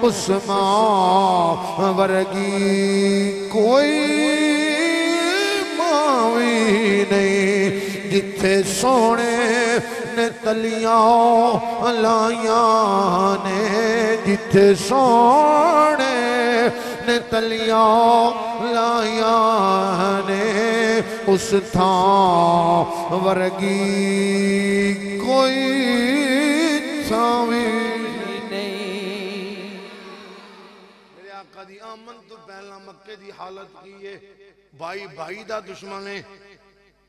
उस मां वर्गी कोई मां भी नहीं। जिथे सोने ने तलियां लाइयां ने, जिथे सोने ने तलियां लाइयां ने उस थां वर्गी कोई थां भी नहीं। मेरे आका दी आमन तो पहला मक्के दी हालत की है, भाई भाई दा दुश्मन है,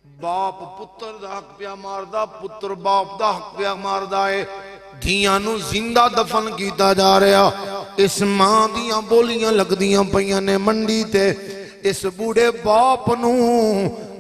बाप पुत्र दा हक पिया मारदा, पुत्र बाप दा हक पिया मारदा है। धियां नू जिंदा दफन कीता जा रहा। इस मां दियां बोलियां लगदियां पईयां ने मंडी ते। इस बूढ़े बाप नू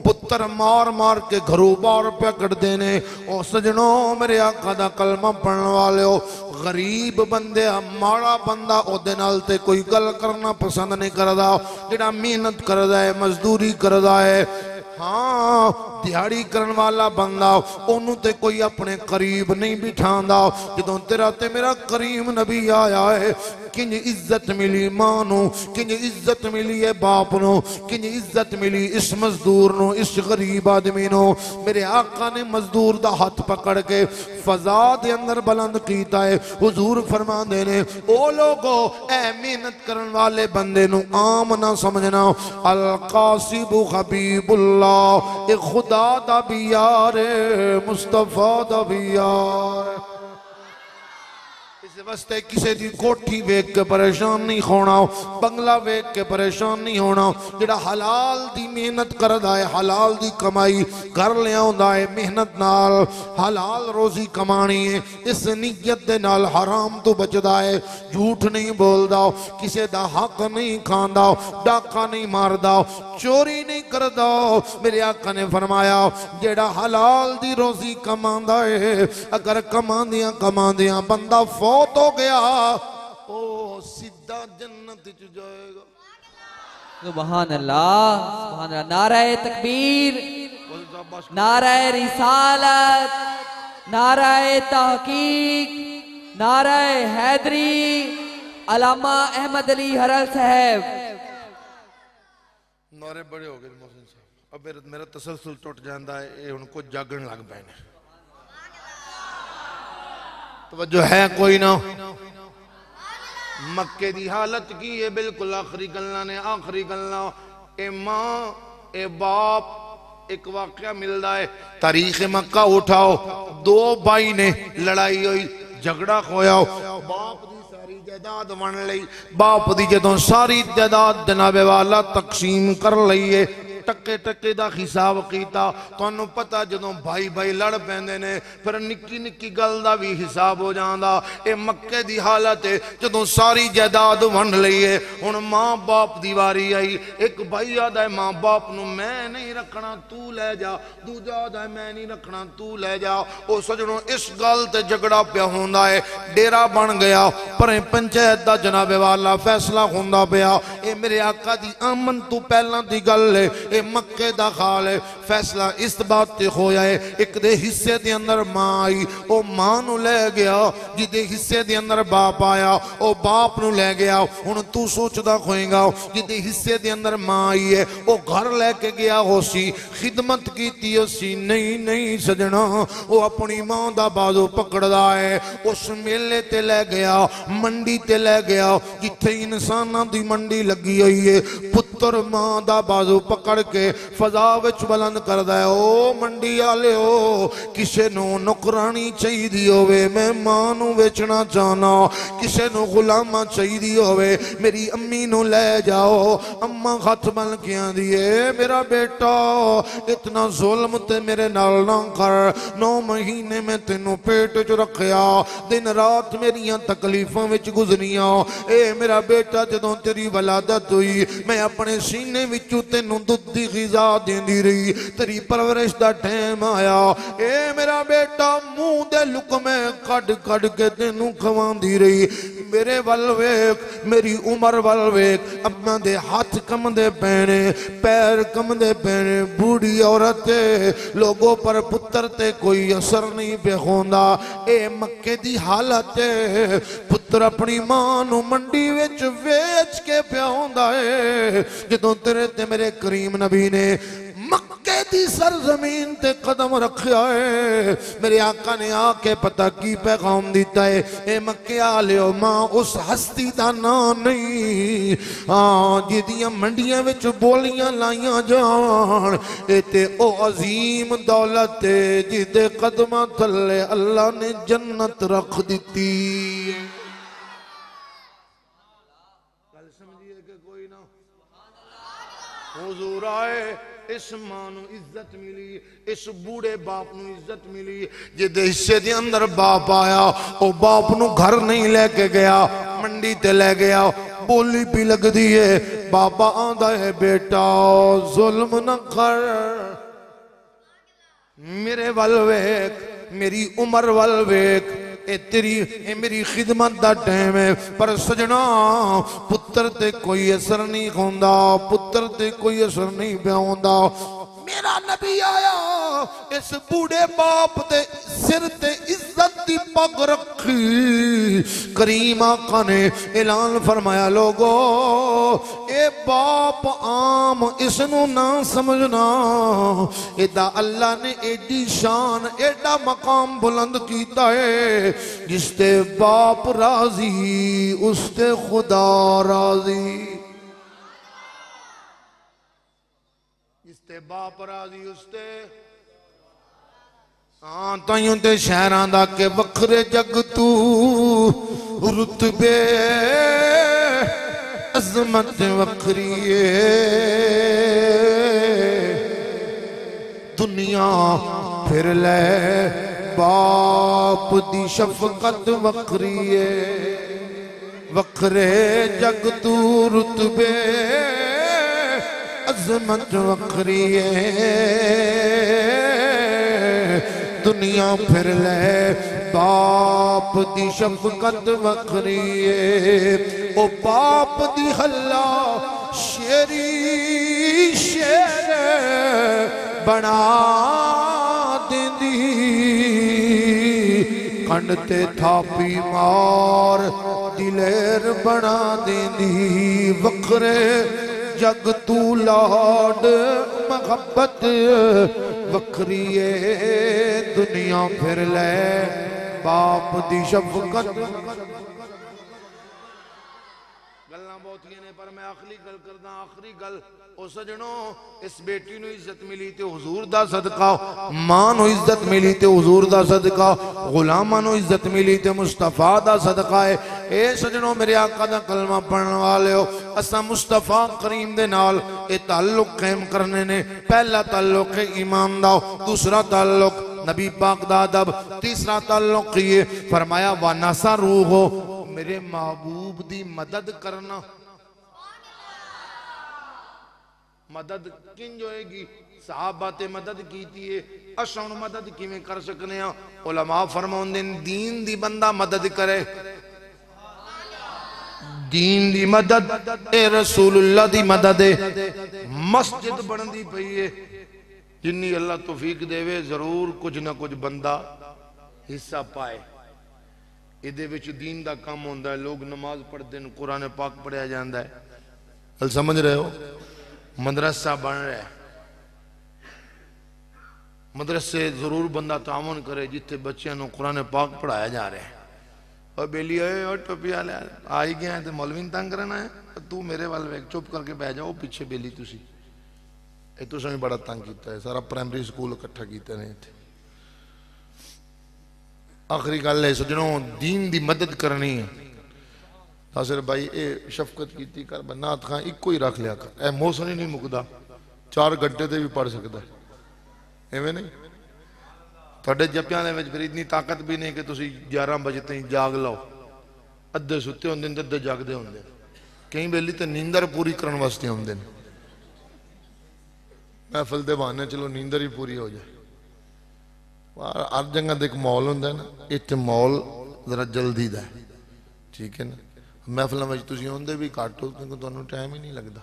पुत्र मार मार के घरों बाहर पे कटदे ने। ओ सजनों मेरे आका दा कलमा पढ़न वाले हो, गरीब बंदे माड़ा बंदा ओदे नाल ते कोई गल करना पसंद नहीं करदा। जिहड़ा मेहनत करदा है मजदूरी करदा है, हाँ दिहाड़ी करन वाला बंदा ओनू ते कोई अपने करीब नहीं बिठांदा। जदों तेरा ते मेरा करीम नबी आया है किंज इज्जत मिली मां नू, किंज इज्जत मिली है बाप नू, किंज इज्जत मिली इस मजदूर नू, इस गरीब आदमी नू। मेरे आका ने मजदूर दा हाथ पकड़ के फजा दे अंदर बुलंद कीता है। हुजूर फरमांदे ने ओ लोगो ए मेहनत करन वाले बंदे नू आम ना समझना। अल कासिबु हबीबुल्लाह, ए खुदा दा भी यार है, मुस्तफा दा भी यार है। इस वास्ते किसी की कोठी वेख के परेशान नहीं होना, बंगला वेख के परेशान नहीं होना। जेड़ा हलाल दी मेहनत करदा है, हलाल दी कमाई कर लिया है, मेहनत नाल हलाल रोजी कमानी है, इस नीयत दे नाल हराम तो बचदा है, झूठ नहीं बोलदा, किसी दा हक नहीं खांदा, डाका नहीं मारदा, चोरी नहीं करदा। मेरे आका ने फरमाया जेड़ा हलाल दी रोजी कमांदा है, अगर कमांदियां कमांदियां बंदा फौत हो गया ओ सीधा जन्नत च जाएगा। सुभान अल्लाह, सुभान अल्लाह। नाराए तकबीर, नाराए रिसालत, नाराए तहकीक, नाराए हैदरी। अल्लामा अहमद अली हरल साहब। नारे बड़े हो गए मोहसिन साहब, अब मेरा तसलसल टुट जाता है, ये उनको जागन लग पे ने। तवज्जो है कोई ना? मक्के की हालत की है, बिल्कुल आखिरी गल्लां ने, आखिरी गल्लां। ए मां ए बाप, एक वाकया मिलता है तारीख मक्का उठाओ, दो भाई ने लड़ाई हुई, झगड़ा होया, बाप दी सारी जायदाद वंड लई, बाप दी जदों सारी जायदाद जनाबे वाला तकसीम कर लईए, टक्के टक्के दा हिसाब कीता। तुहानू पता जदों भाई भाई लड़ पैंदे ने फिर निक्की निक्की गल दा भी हिसाब हो जांदा। ए मक्के दी हालत है, जदों सारी जायदाद वंड लईए, हुण मां बाप दी वारी आई। एक भाई आदा है मां बाप नू मैं नहीं रखना तू ले जा, दूजा आदा है मैं नहीं रखना तू ले जा। ओ सजणों इस गल ते झगड़ा पिया होंदा है, डेरा बन गया, पर पंचायत दा जनाबे वाला फैसला होंदा पिया। ए मेरे आका दी आमन तू पहलां दी गल है, ए मक्के दा खाल है। फैसला इस बात ते होया है, एक दे हिस्से दे अंदर मां आई, ओ मां नू ले गया, जिदे हिस्से दे अंदर बाप आया ओ बाप नू ले गया। हुण तू सोचदा होएगा जिदे हिस्से दे अंदर मां आई है ओ घर लेके गया होसी, खिदमत कीती होसी। नहीं नहीं सजना, ओ अपनी मां दा बाजू पकड़दा है, उस मेले ते ले गया, मंडी ते ले गया, जिथे इंसानां दी मंडी लगी हुई है। पुत्र मां दा बाजू पकड़ के फजा विच बुलंद करदा है, ओ मंडी वालिओ किसे नू नौकरानी चाहिदी होवे मैं मां नू वेचना चाहना, किसे नू गुलामा चाहिदी होवे मेरी अम्मी नू ले जाओ। अम्मा हथ बन के आंदी है मेरा बेटा इतना जुल्म ते मेरे नाल ना कर, 9 महीने में तेनू पेट च रखिया, दिन रात मेरियां तकलीफां विच गुजरियां। ए मेरा बेटा जदों तेरी वलादत हुई मैं अपने सीने विचों तेनू दुध दी गिजा देंदी रही, तेरी परवरिश दा टाइम आया, ए मेरा बेटा मुंह दे लुकमे कड कड के तेनू खवांदी रही। मेरे वल वेख, मेरी उम्र वल वेख, अम्मा दे हाथ कमदे पैने, पैर कमदे पैने, बूढ़ी औरत लोगों पर पुत्र ते कोई असर नहीं पे होंदा। ए मक्के दी हालत है, पुत्र अपनी मां नू मंडी विच वेच के पिया होंदा है। जदों तेरे ते मेरे करीम नबी ने मक्के दी सरजमीन ते कदम रखा है, मेरे आका ने आके पता की पैगाम दिता है, ए मक्के आलियो मां उस हस्ती दा नाम नहीं, हाँ जिदियां मंडियां विच बोलियां लाइयां जान, ए ते ओ अजीम दौलत है जिदे कदमां थल्ले अल्लाह ने जन्नत रख दिती। गल समझिए कि कोई ना? हुजूर आए, इस मां नू इज्जत मिली, इस बूढ़े बाप नू इज्जत मिली, जिदे हिस्से दे अंदर बाप आया ओ बाप नू घर नहीं लेके गया, मंडी ते ले गया। बोली भी लगदी है, बाबा आंदा है बेटा जुल्म न कर, मेरे वल वेख, मेरी उम्र वल वेख, ए तेरी ए मेरी खिदमत दा टाइम है। पर सजना पुत्र ते कोई असर नहीं होंदा, पुत्र ते कोई असर नहीं पिया होंदा। मेरा नबी आया इस बूढ़े बाप दे सिर ते इज्जत दी पग रखी। करीम आका ने ऐलान फरमाया लोगो ए बाप आम इसनू ना समझना, एदा अल्लाह ने एडी शान एडा मकाम बुलंद कीता है जिसते बाप राजी उसते खुदा राजी। जिसते बाप राजी उसते हाँ ताइयों ते शहरां दा के वखरे जग तू रुतबे अजमत वखरी दुनिया फिर ले बाप दी शफकत वखरी वखरे जग तू रुतबे अजमत वखरी दुनिया फिर ले बाप दी शफकत वखरी ओ बाप दी हल्ला शेरी शेर बना देंदी कंड ते थापी मार दिलेर बना देंदी वखरे जग तू लाड मोहब्बत वखरी दुनिया फिर ले बाप दी शफकत। गल्लां बहुतियां ने पर मैं आखिरी गल करदा। आखिरी गल ओ सजणों इस बेटी नूं इज्जत मिली ते हुजूर दा सदका, मां नूं इज्जत मिली ते हुजूर दा सदका, गुलामां नूं इज्जत मिली ते मुस्तफा दा सदका है। ए सजणों मेरे आका दा कलमा पढ़न वाले हो असा मुस्तफा करीम दे नाल ए ताल्लुक कायम करने ने। पहला ताल्लुक है ईमान दा, दूसरा ताल्लुक नबी पाक दा अदब, तीसरा ताल्लुक ये फरमाया वा नसरूहु मेरे महबूब दी मदद करना। मदद किंज होएगी? सहाबा ते मदद कीती है, असां हुण मदद किवें कर सकने आ? उलमा फरमाउंदे ने दीन दी बंदा मदद करे, दीन दी मदद ए रसूलुल्लाह दी मदद है। मस्जिद बनदी पई है, जिन्नी अल्लाह तौफीक देवे जरूर कुछ ना कुछ बंदा हिस्सा पाए। इहदे विच दीन दा काम होंदा है, लोग नमाज पढ़ते हैं, कुरान पाक पढ़िया जाता है। गल समझ रहे हो? मदरसा बन रहा है, मदरसे जरूर बंदा तावन करे जिथे बच्चों को कुरान पाक पढ़ाया जा रहा है। और बेली और टोपिया लिया आई गया तो मौलवी तंग करना है, तू मेरे वाल वेख चुप करके बह जाओ पीछे बेली तुसी भी बड़ा तंग किया है। सारा प्राइमरी स्कूल इकट्ठा किया ने इत्थे। आखिरी गल है सजनों दीन दी मदद करनी है। नासिर भाई ये शफकत की कर नात खां इको ही रख लिया कर, ए मौसम ही नहीं मुकदा, 4 घंटे ते भी पढ़ सकता है, एवं नहीं? थोड़े जपियां दे विच फिर इतनी ताकत भी नहीं कि तुसी 11 बजे तक जाग लो। अद्धे सुते होंदे ने, अद्धे जागदे होंदे, कई बेली तो नींदर पूरी करने वास्ते आउंदे ने। महफिल दे बहाने चलो नींदर ही पूरी हो जाए। हर जगह का एक मॉल होंदा है ना, इत्थे मॉल जरा जल्दी दा है, ठीक है ना? महफिलों में तुसीं आउंदे भी घट हो क्योंकि तुहानूं टाइम ही नहीं लगता।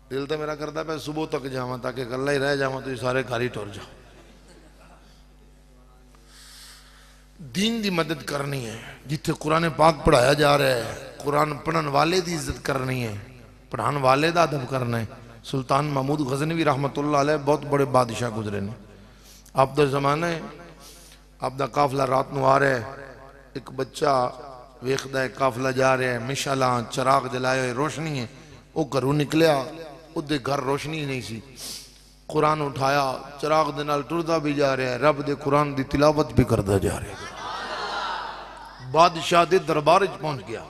दिल तो मेरा करता मैं सुबह तक जावां ताकि कल्ला ही रह जावां, तुसीं सारे घर ही टुर जाओ। दीन दी मदद करनी है, जिथे कुरान पाक पढ़ाया जा रहा है कुरान पढ़न वाले दी इज्जत करनी है, पढ़ाने वाले दा अदब करना है। सुल्तान महमूद गजनवी रहमतुल्लाह अलैह बहुत बड़े बादशाह गुजरे ने। आप दा जमाना है, आप दा काफिला रात नूं आ रहा है, एक बच्चा वेखदा है काफिला जा रहा है, मिशाला चिराग जलाए हुए रोशनी है, वो घरों निकलिया, उहदे घर रोशनी नहीं सी, कुरान उठाया चिराग दे नाल टुरदा भी जा रहा है, रब दे कुरान दी तिलावत भी करदा जा रहा है। बादशाह दे दरबार च पहुंच गया।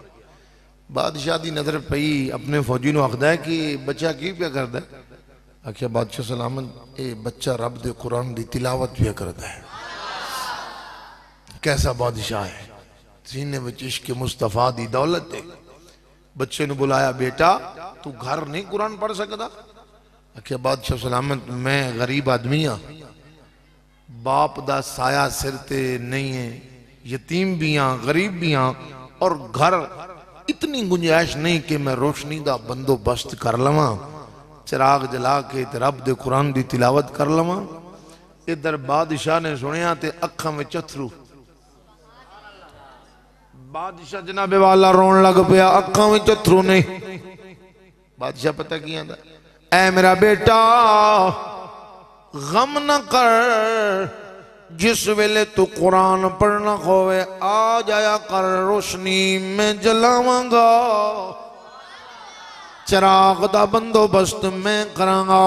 बादशाह की नजर पई, अपने फौजी को आखदा है कि बच्चा की क्या करता है? आखिया बादशाह सलामत, ये बच्चा रब दे कुरान की तिलावत भी करता है। कैसा बादशाह है, सीने में इश्क मुस्तफा दी दौलत है। बच्चे ने बुलाया, बेटा तू घर नहीं कुरान पढ़ सकता? आखिया बादशाह सलामत, मैं गरीब आदमी हाँ, बाप दा साया सिर ते नहीं है, यतीम भी हाँ, गरीब भी हाँ, और घर इतनी गुंजाइश नहीं कि मैं रोशनी का बंदोबस्त कर लवा। चिराग जला के ते रब दे कुरान दी तिलावत कर लवां। इधर बादशाह ने सुनिया ते अखां विच अथरू, बादशाह जनाबे वाला रोन लग पिया, अखां विच अथरू नहीं। बादशाह पता की आंदा, ऐ मेरा बेटा गम न कर, जिस वेले तू कुरान पढ़ना होवे आ जाया कर, रोशनी में जलावांगा, चिराग दा बंदोबस्त मैं करांगा,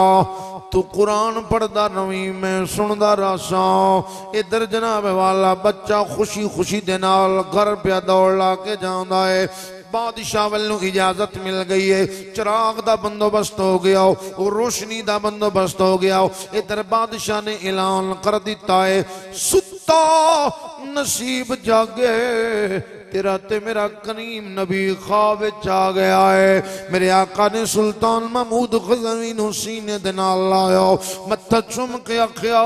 तू कुरान पढ़दा रवी मैं सुनदा रहा। इधर जनाब वाला बच्चा खुशी खुशी दे नाल घर पे दौड़ ला के जांदा है। बादशाह वालों इजाजत मिल गई है, चिराग दा बंदोबस्त हो गया और रोशनी दा बंदोबस्त हो गया। इधर बादशाह ने ऐलान कर दिता है, सुता नसीब जागे, तेरा ते मेरा करीम नबी ख्वाब विच आ गया है। मेरे आका ने सुल्तान महमूद गज़नवी नूं सीने दे नाल लाया, मत्था चुम के आखिया,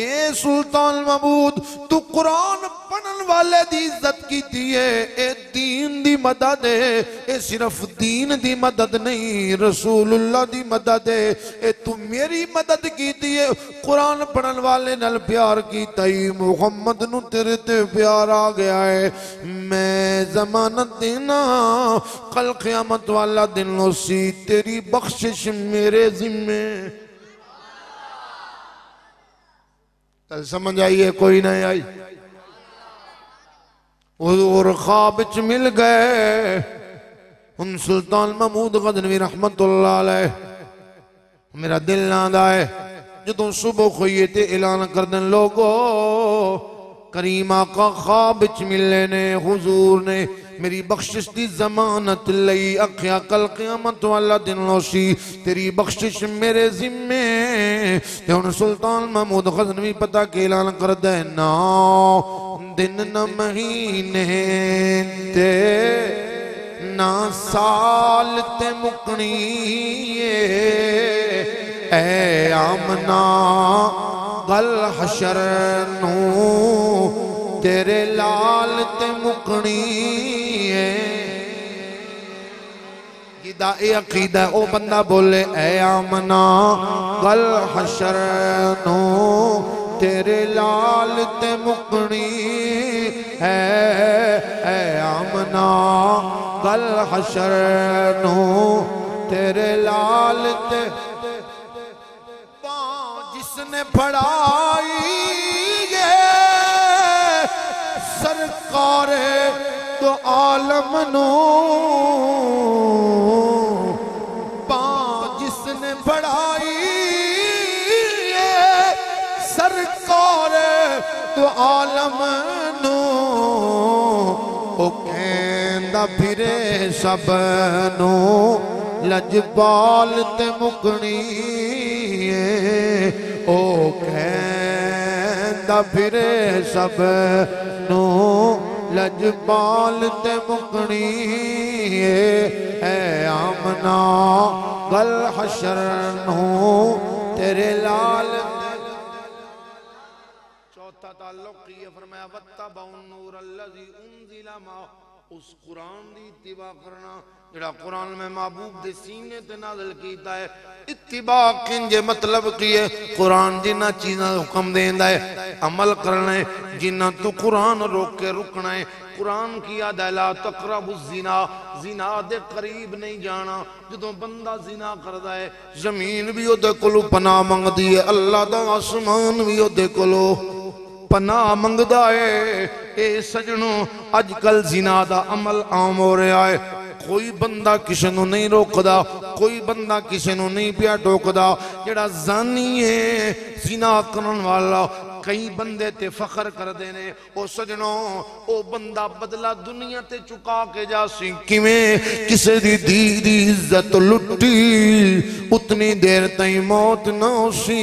ए सुल्तान महमूद तू कुरान पढ़न वाले दी इज्जत कीती है, ए दीन दी मदद है, ए सिर्फ दीन दी मदद नहीं रसूलुल्लाह दी मदद है, ए तू मेरी मदद कीती है। कुरान पढ़न वाले नाल प्यार कीता ही मुहम्मद नूं तेरे ते प्यार आ गया है। मैं जमानत देना कल क़यामत वाला दिन उसी तेरी बख्शिश मेरे जिम्मे। कल समझ आई है कोई नहीं आई? और ख्वाब विच मिल गए उन सुल्तान महमूद गज़नवी रहमतुल्लाह अलैह। मेरा दिल ना है जो सुबह खोइए ते ऐलान कर दें, लोगो करीम आका ख्वाब विच मिले ने, हुजूर ने मेरी बख्शिश दी जमानत लई, अखिया कल क़यामत वाला दिन होसी तेरी बख्शिश मेरे जिम्मे। ते हुण सुल्तान महमूद गज़नवी पता के ऐलान कर दे, ना दिन न महीने ते ना साल ते मुकनी, ऐ आमना गल हशर नूं तेरे लाल ते मुकनी है। जिदा ए अकीदा ओ बंदा बोले, ऐ आमना गल हशर नूं तेरे लाल ते मुकनी है, ऐ आमना गल हशर नूं तेरे लाल ते। जिसने पढ़ाई सरकार तो आलम नू, जिसने पढ़ाई सरकार तो आलम नू, ओ कहंदा फिरे सब नू लजपाल ते मुकनी, ओ कहंदा फिरे सब नू लजपाल ते मुकनी, है आमना गल हशर नू तेरे लाल। चौथा ताल्लुक ये फरमाया, वत्तबउन नूर अल्लज़ी उन्ज़िला मा, उस कुरान दी इत्तिबा करना जड़ा कुरान में महबूब दे सीने ते नाज़िल कीता है। इत्तिबा किंजे मतलब की है, कुरान जिन्ना चीज़ां हुक्म देंदा है अमल करना है, जिन्ना तो कुरान रोक के रुकना है। कुरान की आदा ला तक़रबु ज़िना, ज़िना दे करीब नहीं जाना। जदों बंदा ज़िना करदा है जमीन भी ओदे कोलों पनाह मंगदी है, अल्लाह दा आसमान भी ओदे कोलों पनाह मंगदा है। ए सजनों अजकल ज़िना दा अमल आम हो रहा है। कोई बंदा किसी नूं नहीं रोकदा, कोई बंदा किसी नूं नहीं पिया टोकदा। जेड़ा ज़ानी है ज़िना करन वाला कई बंदे ते फखर करदे ने। ओ सजनों ओ बंदा बदला दुनिया ते चुका के जासी किवें किसे दी धी दी इज्जत लुटी, उतनी देर ताई मौत ना होसी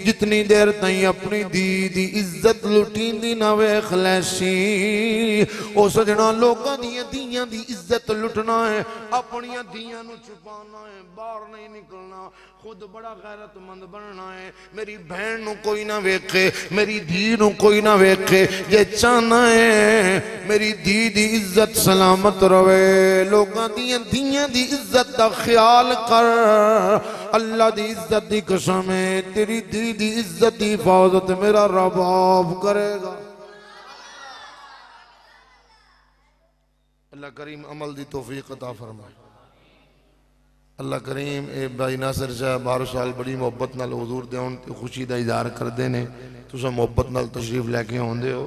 जितनी देर ताई अपनी धी दी इज्जत लुटींदी ना वेख लैसी। ओ सजना लोकां दी धीयां दी इज्जत लुटना है, अपनियां धीयां नू छुपाना है, बाहर नहीं निकलना, खुद बड़ा गैरतमंद बनना है। मेरी बहन नू कोई ना वेखे, मेरी धी नू कोई ना वेखे। जे चाहना है मेरी धी दी इज्जत सलामत रवे, लोगां दियां धीयां दी इज्जत दा ख्याल कर। अल्लाह दी इज्जत दी कसम है, तेरी धी दी इज्जत दी हिफाजत मेरा रब आप करेगा। अल्लाह करीम अमल दी तौफीक अता फरमाए। अल्लाह करीम ए भाई नासिर साहब हर साल बड़ी मुहब्बत नाल हुजूर दे आउण ते खुशी दा इज़हार करदे ने, तुसां मुहब्बत नाल तशरीफ लैके आउंदे हो।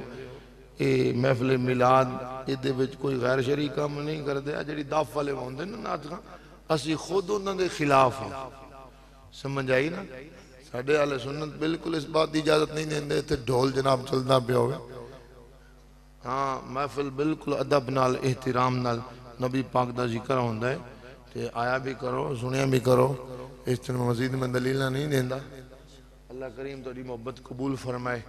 ये महफिल मिलाद इहदे विच कोई गैर शरी काम नहीं करदे। आ जिहड़ी दफ वाले आउंदे ने नातखां, असीं खुद उन्हां दे खिलाफ हां। समझ आई ना? साडे अहले सुन्नत बिल्कुल इस बात की इजाजत नहीं देंदे इत्थे ढोल जनाब चलदा पिया होवे। हाँ, महफिल बिल्कुल अदब नाल एहतराम नाल नबी पाक दा जिक्र होंदा है ते आया भी करो, सुनिया भी करो। इस तरह मजीद में दलील नहीं देंदा। अल्लाह करीम तुहाडी मोहब्बत कबूल फरमाए।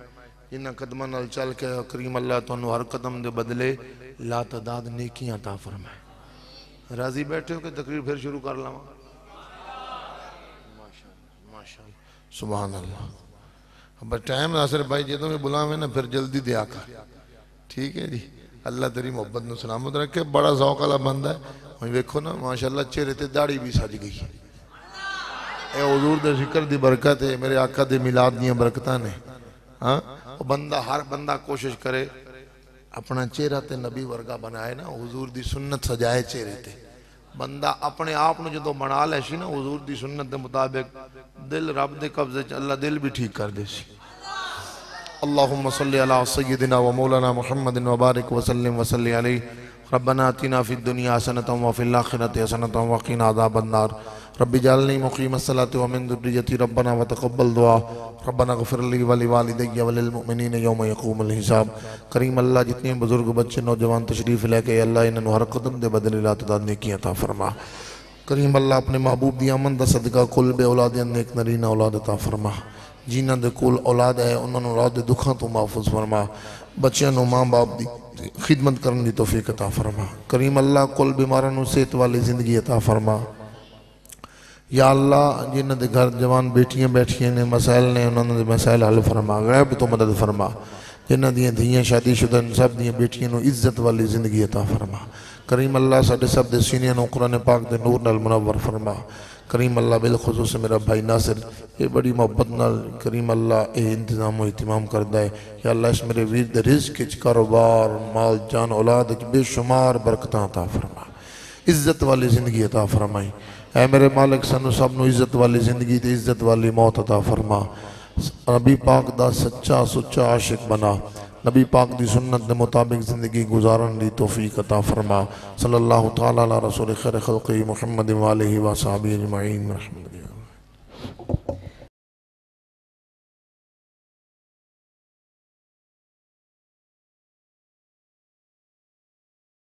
इन्हां कदमां नाल चल के करीम अल्लाह तुहानू हर कदम दे बदले ला तादाद नेकियां अता फरमाए। राजी बैठे हो कि तकरीर फिर शुरू कर लावां? माशाअल्लाह, सुभान अल्लाह। अब टाइम नासिर भाई जो भी बुलावे ना फिर जल्दी दिया कर, ठीक है जी। अल्लाह तेरी मोहब्बत नू सलामत रखे। बड़ा शौक वाला बंदा है। हम देखो ना माशाअल्लाह चेहरे ते दाढ़ी भी सज गई है। ये हुजूर दे जिक्र दी बरकत है, मेरे आका दे मिलाद दी बरकतां ने। हाँ, बंदा हर बंदा कोशिश करे अपना चेहरा ते नबी वर्गा बनाए ना, हुजूर दी सुन्नत सजाए चेहरे ते। बंदा अपने आप नू जदों बना लै सी ना हुजूर दी सुन्नत दे मुताबिक, दिल रब दे कब्जे च अल्लाह दिल भी ठीक कर दे सी। अल्लाहुम्मा सल्ली अला सय्यिदिना व मौलाना मुहम्मदिन व बारिक व सल्लिम व सल्ली अलैहि। रब्बना आतिना फिद दुनिया हसनतम व फिल आखिरति हसनतम व क़िना अज़ाबन्नार। रब्बि जअलनी मुक़ीमस्सलाति व मिन ज़ुर्रिय्यति रब्बना व तक़ब्बल दुआ। रब्बना ग़फ़िर ली व लिवालिदैया व लिलमुमिनीन यौम यक़ूमुल हिसाब। करीम अल्लाह जितने बुजुर्ग बच्चे नौजवान तशरीफ लेके अल्लाह इन्हां हर कदम दे बदले ला तादाद नेकियां अता फरमा। करीम अल्लाह अपने महबूब दी आमद दा सदका कुल बे औलादियां नेक नरीना औलाद अता फरमा। जिन्हां दे कोल औलाद है उन्हां नूं औलाद दे दुखां तो महफूज फरमा। बच्चियां नूं मां बाप दी खिदमत करने की तौफीक अता फरमा। करीम अल्लाह कुल बीमारां नूं सेहत वाली जिंदगी अता फरमा। या अल्लाह जिन्हां दे घर जवान बेटियां बैठियां ने मसाइल ने उन्हां दे मसाइल हल फरमा, गैब तो मदद फरमा। जिन्हां दियां धीयां शादीशुदा सब दियां बेटियां नूं इज्जत वाली जिंदगी अता फरमा। करीम अल्लाह साडे सब दे सीनियां नूं कुरान पाक दे नूर नाल मुनव्वर फरमा। करीम अल्लाह बिलखुसूस मेरा भाई नासिर ये बड़ी मोहब्बत नाल करीम अल्लाह ये इंतजाम व इहतमाम करदा है। या अल्लाह इस मेरे वीर दे रिज़्क विच कारोबार माल जान औलाद विच बेशुमार बरकतां अता फरमा, इज्जत वाली जिंदगी अता फरमाई। ऐ मेरे मालिक सानू सब नूं इज्जत वाली जिंदगी ते इज्जत वाली मौत अता फरमा। नबी पाक दा सच्चा सुच्चा आशिक बना, नबी पाक दी सुन्नत के मुताबिक जिंदगी गुजारन दी तौफीक अता फरमा। सल्लल्लाहु तआला अला रसूल खैर खल्क़ी मुहम्मद व आलिहि व सहाबी अजमईन।